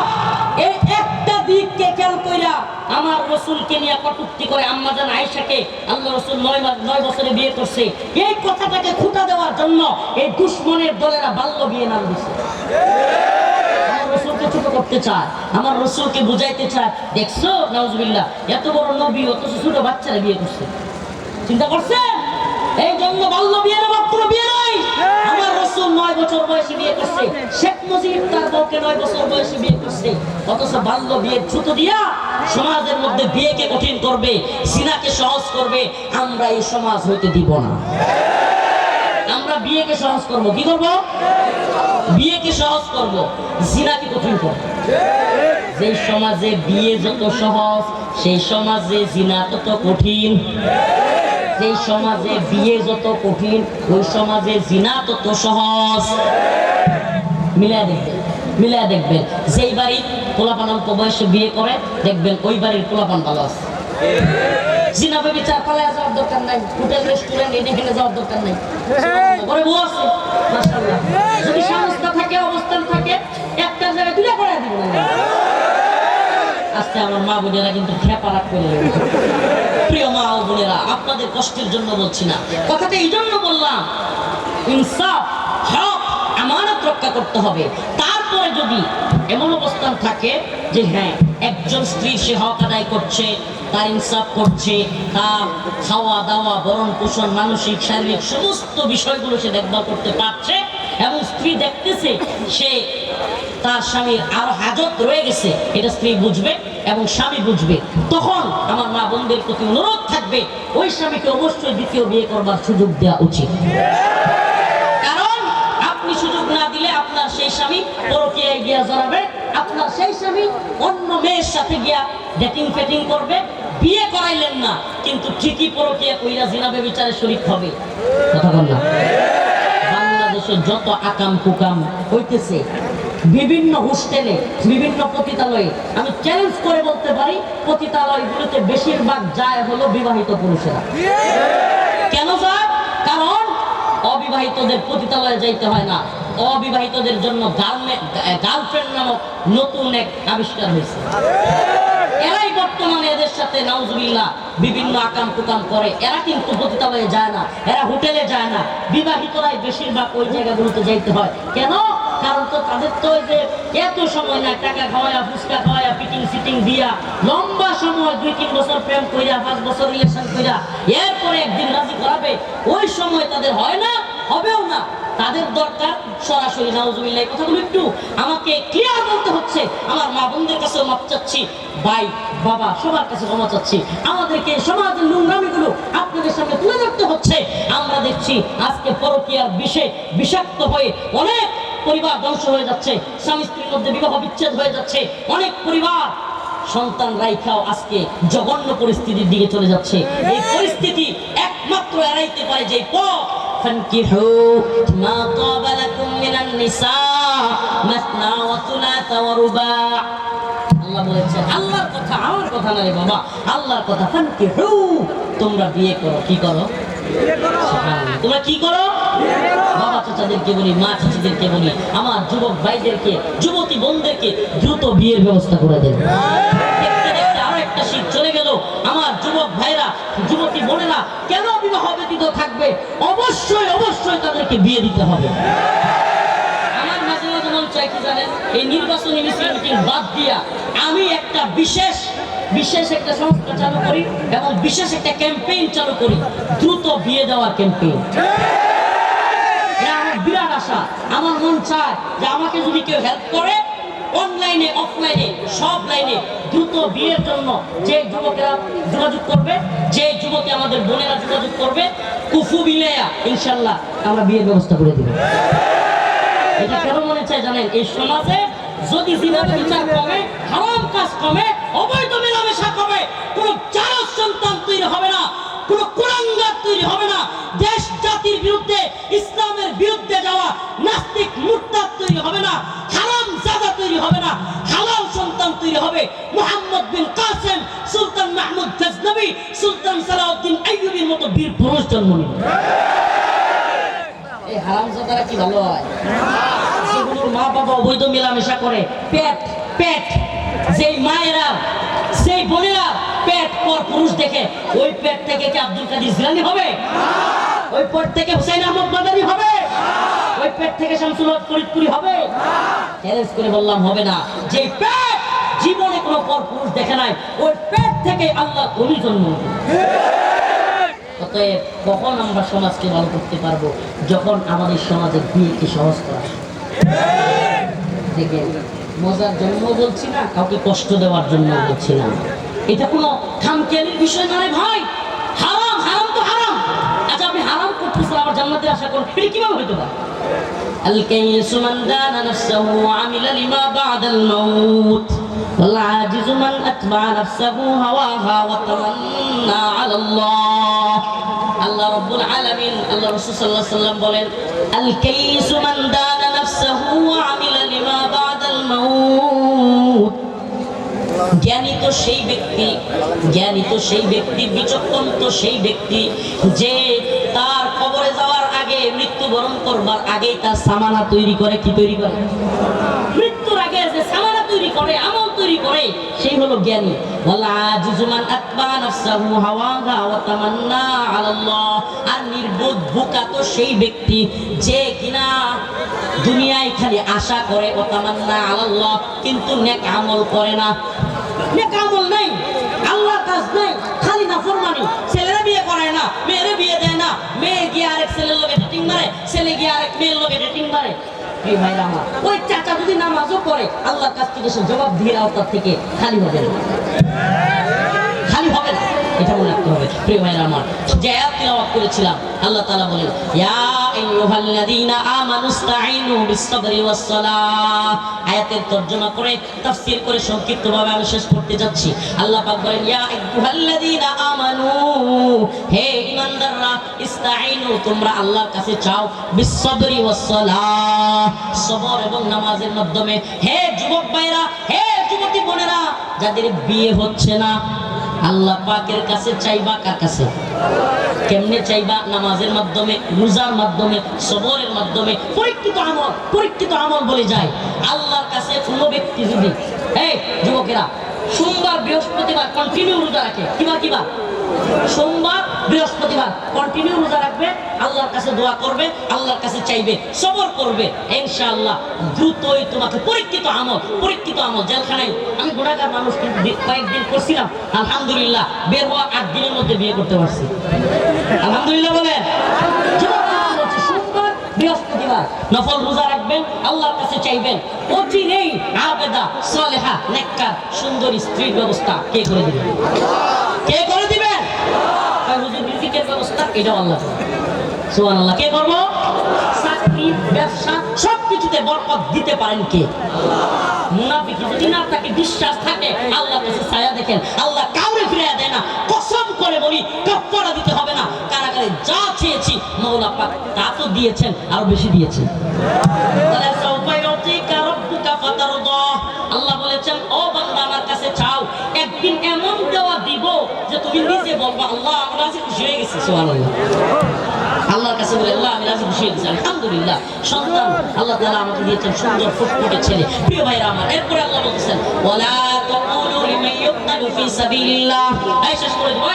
এই একটা দিককে খেয়াল কইরা আমার রাসূলকে নিয়ে কটূক্তি করে। আম্মাজান আয়েশাকে আল্লাহ রাসূল 9 বছরে বিয়ে করছে, এই কথাটাকে খুঁটা দেওয়ার জন্য এই দুশ্মনের দলেরা বাল্য বিয়ে নাম দিছে। আমার রাসূলকে ছোট করতে চায়, আমার রাসূলকে বুঝাইতে চায়, দেখছো নাউজুবিল্লাহ, এত বড় নবী অথচ ছোট বাচ্চারা বিয়ে করছে। চিন্তা করছেন? এই জন্য বাল্য বিয়ে না মাত্র বিয়ে নয়। আমার রাসূল 9 বছর বয়সে বিয়ে করছে, শেখ মুজিব তার বউকে 9 বছর বয়সে বিয়ে করছে। অথচ বাল্য বিয়ের ছুতো দিয়া সমাজের মধ্যে বিয়েকে কঠিন করবে, জিনাকে সহজ করবে। আমরা এই সমাজ হইতে দিব না। আমরা বিয়েকে সহজ করব। কি করব? বিয়েকে সহজ করব, জিনাকে কঠিন করব। যে সমাজে বিয়ে যত সহজ, সেই সমাজে জিনা তত কঠিন। যে সমাজে বিয়ে যত কঠিন, ওই সমাজে জিনা তত সহজ। মিলায় দেখবেন, মিলায় দেখবেন। যেই বাড়ির পোলাপান অল্প বয়সে বিয়ে করে, দেখবেন ওই বাড়ির পোলাপান ভালো আছে। জিনা বেবিচার পালায় যাওয়ার দরকার নাই, হোটেল রেস্টুরেন্ট এখানে যাওয়ার দরকার নাই। ঘরে বউ আছে, মাশাআল্লাহ। যদি সংস্থা থাকে, অবস্থান থাকে, একটা জায়গায় দুইটা করে দিব না। আজকে আমার মা বোনেরা কিন্তু খেপা রাখ করে দেবে। প্রিয় মা ও বোনেরা, আপনাদের কষ্টের জন্য বলছি না, কথাটা এই জন্য বললাম, ইনসাফ, হক, আমানত রক্ষা করতে হবে। তারপরে যদি এমন অবস্থান থাকে যে হ্যাঁ, একজন স্ত্রী সে হক আদায় করছে, তার ইনসাফ করছে, তার খাওয়া দাওয়া, ভরণ পোষণ, মানসিক শারীরিক সমস্ত বিষয়গুলো সে দেখভাল করতে পারছে, এবং স্ত্রী দেখতেছে সে তার স্বামীর আরো হাজত রয়ে গেছে, এটা স্ত্রী বুঝবে এবং স্বামী বুঝবে। তখন আমার মা বোনদের প্রতি অনুরোধ থাকবে, ওই স্বামীকে অবশ্যই দ্বিতীয় বিয়ে করবার সুযোগ দেওয়া উচিত। কারণ আপনি সুযোগ না দিলে আপনার সেই স্বামী পরকীয়ায় গিয়া জড়াবে, আপনার সেই স্বামী অন্য মেয়ের সাথে গিয়া ডেটিং ফেটিং করবে। বিয়ে করাইলেন না, কিন্তু ঠিকই পরকীয়া কইরা জিনা ব্যভিচারে শরীক হবে। কথা বল না? বাংলাদেশে যত আকাম কুকাম হইতেছে, বিভিন্ন হোস্টেলে, বিভিন্ন পতিতালয়ে, আমি চ্যালেঞ্জ করে বলতে পারি, পতিতালয়গুলোতে বেশিরভাগ যায় হলো বিবাহিত পুরুষেরা। কেন যায়? কারণ অবিবাহিতদের পতিতালয়ে যাইতে হয় না। অবিবাহিতদের জন্য গার্লফ্রেন্ড নামক নতুন এক আবিষ্কার হয়েছে। এরাই বর্তমানে এদের সাথে নাউজুবিল্লাহ বিভিন্ন আকাম কুকাম করে। এরা কিন্তু পতিতালয়ে যায় না, এরা হোটেলে যায় না। বিবাহিতরাই বেশিরভাগ ওই জায়গাগুলোতে যাইতে হয়। কেন? কারণ তো তাদের তো ওই যে এত সময় না, টাকা খাওয়ায়া, ফুচকা খাওয়ায়া, পিটিং সিটিং দিয়া, লম্বা সময় 2-3 বছর প্রেম কইরা, 5 বছর রিলেশন কইরা, এরপরে একদিন রাজি করাবে, ওই সময় তাদের হয় না, হবেও না। তাদের দরকার সরাসরি নাউজুবিল্লাহ। এই কথাগুলো একটু আমাকে ক্লিয়ার বলতে হচ্ছে। আমার মা বোনদের কাছে মাপ চাচ্ছি, ভাই বাবা সবার কাছে ক্ষমা চাচ্ছি। আমাদেরকে সমাজের নোংরামিগুলো আপনাদের সামনে তুলে ধরতে হচ্ছে। আমরা দেখছি আজকে পরকীয়ার বিষাক্ত হয়ে অনেক পরিবার ধ্বংস হয়ে যাচ্ছে, স্বামী স্ত্রীর মধ্যে বিবাহ বিচ্ছেদ হয়ে যাচ্ছে। অনেক পরিবার সন্তান রাইখাও আজকে জঘন্য পরিস্থিতির দিকে চলে যাচ্ছে। এই পরিস্থিতি একমাত্র এড়াইতে পারে যে পথ, فانكحوا ما طاب لكم من النساء مثنى وثلاث ورباع। আল্লাহ বলেছেন, আল্লাহর কথা আমার কথা না রে বাবা, আল্লাহর কথা। ফানকিহু, তোমরা বিয়ে করো। কি করো? তোমরা কি করো? বাবা চাচাদেরকে বলি, মা চাচিদেরকে বলি, আমার যুবক ভাইদেরকে, যুবতী বোনদেরকে দ্রুত বিয়ের ব্যবস্থা করে দেন। দেখতে দেখতে আরো একটা শীত চলে গেল। আমার যুবক ভাইরা, যুবতী বোনেরা কেন বিবাহ ব্যতীত থাকবে? অবশ্যই অবশ্যই তাদেরকে বিয়ে দিতে হবে। আমার মাঝে মাঝে মন চাই কি জানেন, এই নির্বাচনী মিছিল বাদ দিয়া আমি একটা বিশেষ একটা সংস্থা চালু করি এবং বিশেষ একটা ক্যাম্পেইন চালু করি, দ্রুত বিয়ে দেওয়ার ক্যাম্পেইন। এটা আমার বিরাট আশা। আমার মন চায় যে আমাকে যদি কেউ হেল্প করে, অনলাইনে অফলাইনে সব লাইনে দ্রুত বিয়ের জন্য যে যুবকেরা যোগাযোগ করবে, যে যুবতী আমাদের বোনেরা যোগাযোগ করবে, কুফু বিলেয়া ইনশাল্লাহ আমরা বিয়ের ব্যবস্থা করে দিব। এটা কেন মনে চায় জানেন? এই সমাজে যদি জিনার বিচার কমে, হারাম কাজ কমে, অবৈধ মেলামেশা কমে, কোনো জারজ সন্তান তৈরি হবে না, কোনো কুলাঙ্গার তৈরি হবে না, দেশ জাতির বিরুদ্ধে, ইসলামের বিরুদ্ধে যাওয়া নাস্তিক মুরতাদ তৈরি হবে না, হারাম জাদা তৈরি হবে না, হালাল সন্তান তৈরি হবে। মুহাম্মদ বিন কাসেম, সুলতান মাহমুদ গজনবী, সুলতান সালাউদ্দিন আইয়ুবীর মতো বীর পুরুষ জন্ম নেবে। এই হারাম জাদারা কি ভালো হয়? যেগুলোর মা বাবা অবৈধ মেলামেশা করে, পেট যেই মায়েরা, সেই বোনেরা পেট পর পুরুষ দেখে, ওই পেট থেকে কি আব্দুল কাদের জিলানী হবে? ওই পেট থেকে হুসাইন আহমদ মাদানী হবে? ওই পেট থেকে শামসুল হক ফরিদপুরি হবে? চ্যালেঞ্জ করে বললাম হবে না। যে পেট জীবনে কোনো পর পুরুষ দেখে নাই, ওই পেট থেকে আল্লাহ ওলি জন্ম নেবে। অতএব কখন আমরা সমাজকে ভালো করতে পারবো? যখন আমাদের সমাজে বিয়েকে সহজ করা। দেখেন, মজার জন্য বলছি না, কাউকে কষ্ট দেওয়ার জন্য বলছি না। এটা কোনো খামখেয়ালির বিষয় নয় ভাই। হারাম, হারাম তো হারাম। আচ্ছা, আপনি হারাম করতেছেন আবার জান্নাতের আশা করেন, এটা কিভাবে হইতে পারে? الكيس من دان نفسه وعمل لما بعد الموت والعاجز من أتبع نفسه هواها وتمنى على الله আল্লাহ রাব্বুল আলামিন আল্লাহ রাসূল সাল্লাল্লাহু আলাইহি ওয়াসাল্লাম বলেন, আল কাইসু মান দানা নাফসাহু ওয়া আমিলা লিমা বাদাল মাউত। জ্ঞানী তো সেই ব্যক্তি, জ্ঞানী তো সেই ব্যক্তি, বিচক্ষণ তো সেই ব্যক্তি যে তার কবরে যাওয়ার আগে, মৃত্যুবরণ করবার আগে তার সামানা তৈরি করে। কি তৈরি করে? মৃত্যুর আগে যে সামানা তৈরি করে, আমল তৈরি করে, সেই হলো জ্ঞানী। ওয়ালা আজিজু মান আতবা নাফসাহু হাওয়াহা ওয়া তামান্না আলাল্লাহ। আর নির্বোধ বোকা তো সেই ব্যক্তি যে কিনা দুনিয়ায় খালি আশা করে, ওয়া তামান্না আলাল্লাহ, কিন্তু নেক আমল করে না। নেক আমল নাই, আল্লাহর কাজ নাই, খালি নাফরমানি। ছেলেরা বিয়ে করে না, মেয়েরা বিয়ে দেয় না, মেয়ে গিয়ে আরেক ছেলের লগে ডেটিং মারে, ছেলে গিয়ে আরেক মেয়ের লগে ডেটিং মারে। এই ভাইরা আমার, ওই চাচা যদি নামাজও পড়ে, আল্লাহর কাছ থেকে সে জবাব দিয়ে আওতার থেকে খালি হবে না, খালি হবে না। এটা মনে রাখতে হবে প্রিয় ভাইরা আমার। যে আয়াত তিলাওয়াত করেছিলাম, আল্লাহ তাআলা বলেন, ইয়া আইয়ুহাল্লাযীনা আমানুস্তাঈনু বিস-সাবরি ওয়াস-সালাহ। আয়াতের তরজমা করে, তাফসীর করে সংক্ষিপ্তভাবে আমি শেষ করতে যাচ্ছি। আল্লাহ পাক বলেন, ইয়া আইয়ুহাল্লাযীনা আমানু, হে ঈমানদাররা, ইস্তাঈনু, তোমরা আল্লাহর কাছে চাও, বিস-সাবরি ওয়াস-সালাহ, সবর এবং নামাজের মাধ্যমে। হে যুবক ভাইরা, হে যুবতী বোনেরা, যাদের বিয়ে হচ্ছে না, আল্লাহ পাকের কাছে চাইবা। কার কাছে? কেমনে চাইবা? নামাজের মাধ্যমে, রোজার মাধ্যমে, সবরের মাধ্যমে, পরীক্ষিত আমল। পরীক্ষিত আমল বলে যায় আল্লাহর কাছে কোনো ব্যক্তি যদি, এই যুবকেরা, সোমবার বৃহস্পতিবার কন্টিনিউ রোজা রাখে, কিবা সোমবার বৃহস্পতিবার কন্টিনিউ রোজা রাখবে, আল্লাহর কাছে দোয়া করবে, আল্লাহর কাছে চাইবে, সবর করবে, ইনশাআল্লাহ দ্রুতই তোমাকে পরীক্ষিত আমল, পরীক্ষিত আমল। জেলখানায় আমি গুনাহগার মানুষ, কিন্তু কয়েকদিন করছিলাম, আলহামদুলিল্লাহ বের হওয়া 8 দিনের মধ্যে বিয়ে করতে পারছি। আলহামদুলিল্লাহ বলেন। সোমবার বৃহস্পতিবার নফল রোজা রাখবেন, আল্লাহর কাছে চাইবেন, অচিরেই আবেদা সালেহা নেককার সুন্দরী স্ত্রীর ব্যবস্থা কে করে দিবেন? কে করে দিবেন? হুজুর রিজিকের ব্যবস্থা এটাও আল্লাহ। সুবহানাল্লাহ। কে করবো? চাকরি, ব্যবসা, সবকিছুতে বরকত দিতে পারেন কে? মুনাফিক যদি না থাকে, বিশ্বাস থাকে, আল্লাহর কাছে ছায়া দেখেন, আল্লাহ কাউরে ফিরিয়ে দেয় না। কসম করে বলি, কাফারা দিতে হবে না। কারাগারে যা চেয়েছি মাওলা পাক তা তো দিয়েছেন, আরো বেশি দিয়েছেন। আল্লাহ বলেছেন, ও বান্দা আমার কাছে চাও, একদিন এমন দেওয়া দিব যে তুমি নিজে বলবা, আল্লাহ আমি রাজি খুশি হয়ে গেছি। সুবহানাল্লাহ। আল্লাহর কাছে বলে, আল্লাহ আমি রাজি খুশি হয়ে গেছি, আলহামদুলিল্লাহ। সন্তান আল্লাহ তাআলা আমাকে দিয়েছেন, সুন্দর ফুটফুটে ছেলে। প্রিয় ভাইরা আমার, এরপরে আল্লাহ বলতেছেন, ওয়ালা তাকুলু লিমান ইউকতালু ফি সাবিলিল্লাহ। এই শেষ করে দেব,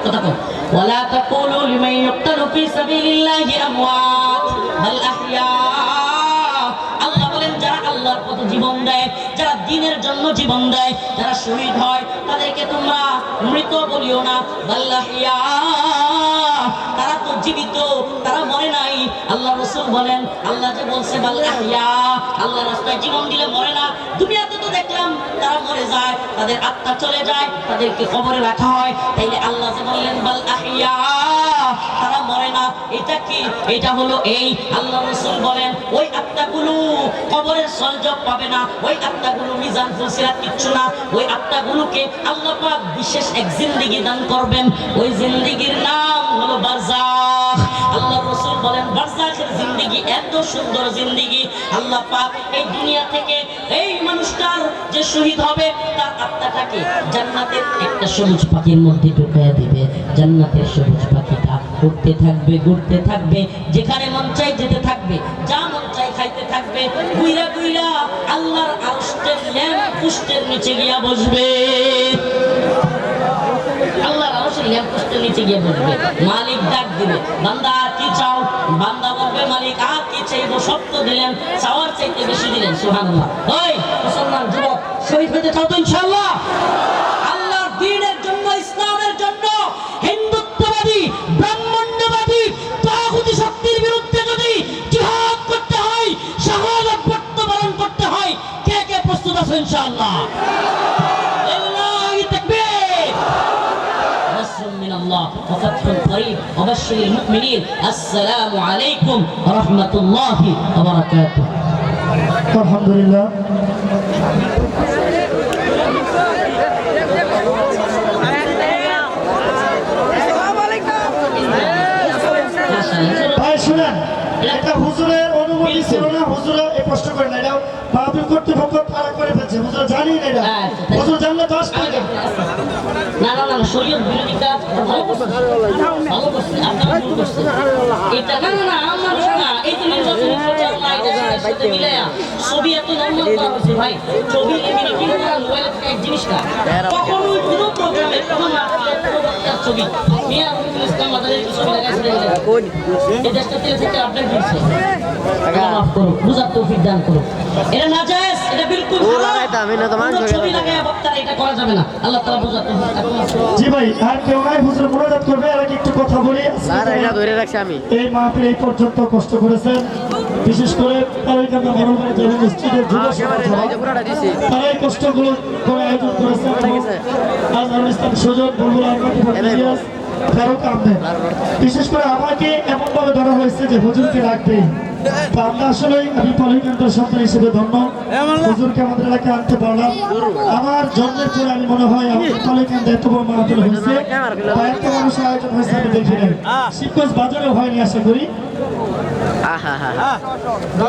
কথা কও। ওয়ালা তাকুলু লিমান ইউকতালু ফি সাবিলিল্লাহি আমওয়াত বাল আহইয়া। আল্লাহ বলেন, যারা আল্লাহর পথে জীবন দেয়, যারা দ্বীনের জন্য জীবন দেয়, যারা শহীদ হয়, তাদেরকে তোমরা মৃত বলিও না, বাল আহইয়া, তারা তো জীবিত, তারা মরে নাই। আল্লাহ রাসূল বলেন, আল্লাহ যে বলছে বাল আহইয়া, আল্লাহ রাস্তায় জীবন দিলে মরে না। দুনিয়াতে তো দেখলাম তারা মরে যায়, তাদের আত্মা চলে যায়, তাদেরকে কবরে রাখা হয়। তাইলে আল্লাহ যে বললেন বাল আহইয়া, তারা মরে না, এটা কি? এটা হলো এই, আল্লাহ রাসূল বলেন, ওই আত্মাগুলো কবরের সলজব পাবে না, ওই আত্মাগুলো মিজান ফুলসিরাত কিচ্ছু না। ওই আত্মাগুলোকে আল্লাহ পাক বিশেষ এক জিন্দেগি দান করবেন, ওই জিন্দেগির নাম হলো বারজাখ। আল্লাহ রাসূল বলেন, বারজাখের জিন্দেগি এত সুন্দর জিন্দেগি, আল্লাহ পাক এই দুনিয়া থেকে এই মানুষটার যে শহীদ হবে, তার আত্মাটাকে জান্নাতের একটা সবুজ পাখির মধ্যে ঢুকায়া দিবে। জান্নাতের সবুজ পাখিটা উড়তে থাকবে, ঘুরতে থাকবে, যেখানে মন চাই যেতে থাকবে, যা মন চাই খাইতে থাকবে, ঘুইরা ঘুইরা আল্লাহর আরশের ল্যাম্প পোস্টের নিচে গিয়া বসবে। আল্লাহর আরশের ল্যাম্প পোস্টের নিচে গিয়ে বসবে। মালিক ডাক দিবে, বান্দা আর কি চাও? বান্দা বলবে, মালিক আর কি চাইবো, সব তো দিলেন, চাওয়ার চাইতে বেশি দিলেন। সুবহানাল্লাহ। ওই মুসলমান যুবক, শহীদ হতে চাও তো ইনশাআল্লাহ? আল্লাহর দ্বীনের জন্য, ইসলামের জন্য, হিন্দুত্ববাদী আছো ইনশাআল্লাহ? লিল্লাহি তাকবীর। নাসরুম মিনাল্লাহ ওয়া ফাতহুন করিব ওয়া বাশশিরিল মুমিনিন। আসসালামু আলাইকুম ওয়া রাহমাতুল্লাহি ওয়া বারাকাতুহু। আলহামদুলিল্লাহ। ভাই শুনেন, এটা হুজুরের অনুমতি ছিল না, হুজুর এই প্রশ্ন করে না, এটা মাহফিল কর্তৃপক্ষ তারা করে ফেলছে, হুজুর জানি না এটা, হুজুর জানলে 10 করে দেন। না না না শরীয়ত বিরোধী কাজ ভালো করছে, ভালো করছে, আপনারা ভুল করছেন। এটা না না না আমার শোনা এই তো নির্বাচনী প্রচারণা এটার সাথে মিলায়া ছবি এত নরমাল করা হয়েছে ভাই। ছবি এমনি কি না মোবাইলে এক জিনিসটা কখনোই কোনো প্রোগ্রামে কোনো মার্কেটে কোনো বাচ্চার ছবি মিয়া রফিকুল ইসলাম মাদারের ছবি লাগাইছিলেন এই দেশটা থেকে আপডেট দিচ্ছে। আল্লাহ মাফ করুক, বুঝার তৌফিক দান করুক। এটা নাজায়েজ, এটা বিলকুল হারাম। ছবি লাগায়া বক্তারা এটা করা যাবে না। আল্লাহ তাআলা বুঝার তৌফিক দান করুন। জি ভাই, আর কেউ নাই, হুজুর মুনাজাত করবে, আর আগে একটু কথা বলি। এই মাহফিল এই পর্যন্ত কষ্ট করেছেন, বিশেষ করে তারাইকান্দা মনোরমা জামে মসজিদের যুব সমাজ তারা এই কষ্টগুলো করে আয়োজন করেছেন। আজহারুল ইসলাম সুজন, বুলবুল আহমদ, ইলিয়াস, ফারুক আহমেদ, বিশেষ করে আমাকে এমন ভাবে ধরা হয়েছে যে হুজুরকে রাখবে। তা আমরা আসলে আমি পলিকান্তের সন্তান হিসেবে ধন্য, হুজুরকে আমাদের এলাকায় আনতে পারলাম। আমার জন্মের পরে আমি মনে হয় আমার পলিকান্তে এত বড় মাহফিল হয়েছে বা এত মানুষের আয়োজন হয়েছে আমি দেখি নাই। শিবগঞ্জ বাজারেও হয়নি আশা করি।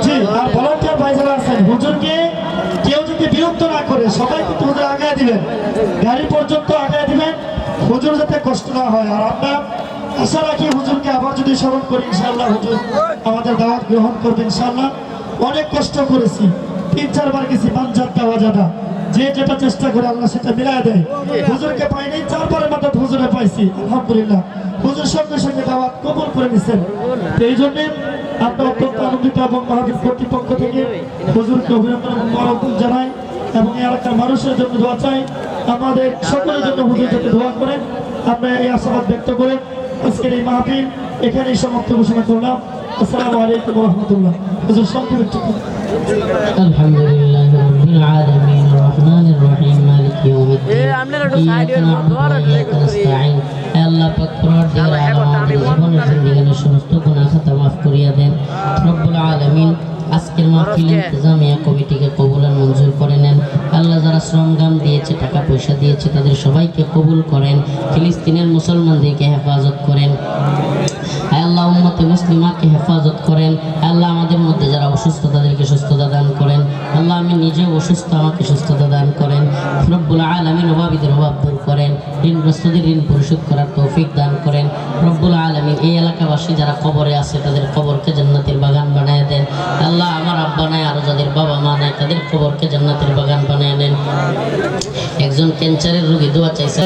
জি, আর ভলান্টিয়ার ভাই যারা আছেন, হুজুরকে কেউ যদি বিরক্ত না করে সবাই কিন্তু হুজুর আগায় দিবেন, গাড়ি পর্যন্ত আগায় দিবেন, হুজুর যাতে কষ্ট না হয়। আর আমরা আশা রাখি হুজুরকে আবার যদি স্মরণ করি ইনশাআল্লাহ হুজুর আমাদের দাওয়াত গ্রহণ করবে ইনশাআল্লাহ। অনেক কষ্ট করেছি, 3-4 বার গেছি পাঞ্জাব দেওয়া যাটা, যে যেটা চেষ্টা করে আল্লাহ সেটা মিলায় দেয়। হুজুরকে পাইনি, 4 বারের মতো হুজুরে পাইছি আলহামদুলিল্লাহ। হুজুর সঙ্গে সঙ্গে দাওয়াত কবুল করে নিছেন। এই জন্যে আমরা অত্যন্ত আনন্দিত এবং মাহফিল কর্তৃপক্ষ থেকে হুজুরকে অভিনন্দন এবং মোবারকবাদ জানাই এবং এই এলাকার মানুষের জন্য দোয়া চাই, আমাদের সকলের জন্য হুজুর যাতে দোয়া করেন। আমরা এই আশাবাদ ব্যক্ত করে আজকের এই মাহফিল এখানেই সমাপ্ত ঘোষণা করলাম। আসসালামু আলাইকুম ওয়া রাহমাতুল্লাহ। হুজুর সংক্ষেপে একটু আলহামদুলিল্লাহি রাব্বিল আলামিন আর রহমানির রহিম মালিকি ইয়াউমিদ্দিন ইয়্যাকা না'বুদু ওয়া ইয়্যাকা নাস্তাঈন। হে আল্লাহ পাক পরওয়ারদিগার আলম আমাদের জীবনের জিন্দেগির সমস্ত গুনাহ খাতা মাফ করিয়া দেন রব্বুল আলামিন। আজকের মাহফিল ইন্তেজামিয়া কমিটিকে কবুল আর মঞ্জুর করে নেন। আল্লাহ যারা শ্রমগাম দিয়েছে, টাকা পয়সা দিয়েছে, তাদের সবাইকে কবুল করেন। ফিলিস্তিনের মুসলমানদেরকে হেফাজত করেন। আল্লাহ উম্মতে মুসলিমাকে হেফাজত করেন। আল্লাহ আমাদের মধ্যে যারা অসুস্থ তাদেরকে সুস্থতা দান করেন। আল্লাহ আমি নিজেও অসুস্থ, আমাকে সুস্থতা দান করেন। রব্বুল আলামিন অভাবীদের অভাব দূর করেন, ঋণগ্রস্তদের ঋণ পরিশোধ করার তৌফিক দান করেন। রব্বুল আলামিন এই এলাকাবাসী যারা কবরে আছে তাদের কবরকে জান্নাতের বাগান বানায় দেন। আল্লাহ আমার আব্বা নাই, আরো যাদের বাবা মা নাই তাদের কবরকে জান্নাতের বাগান বানায় নেন। একজন ক্যান্সারের রোগী দোয়া চাইছে।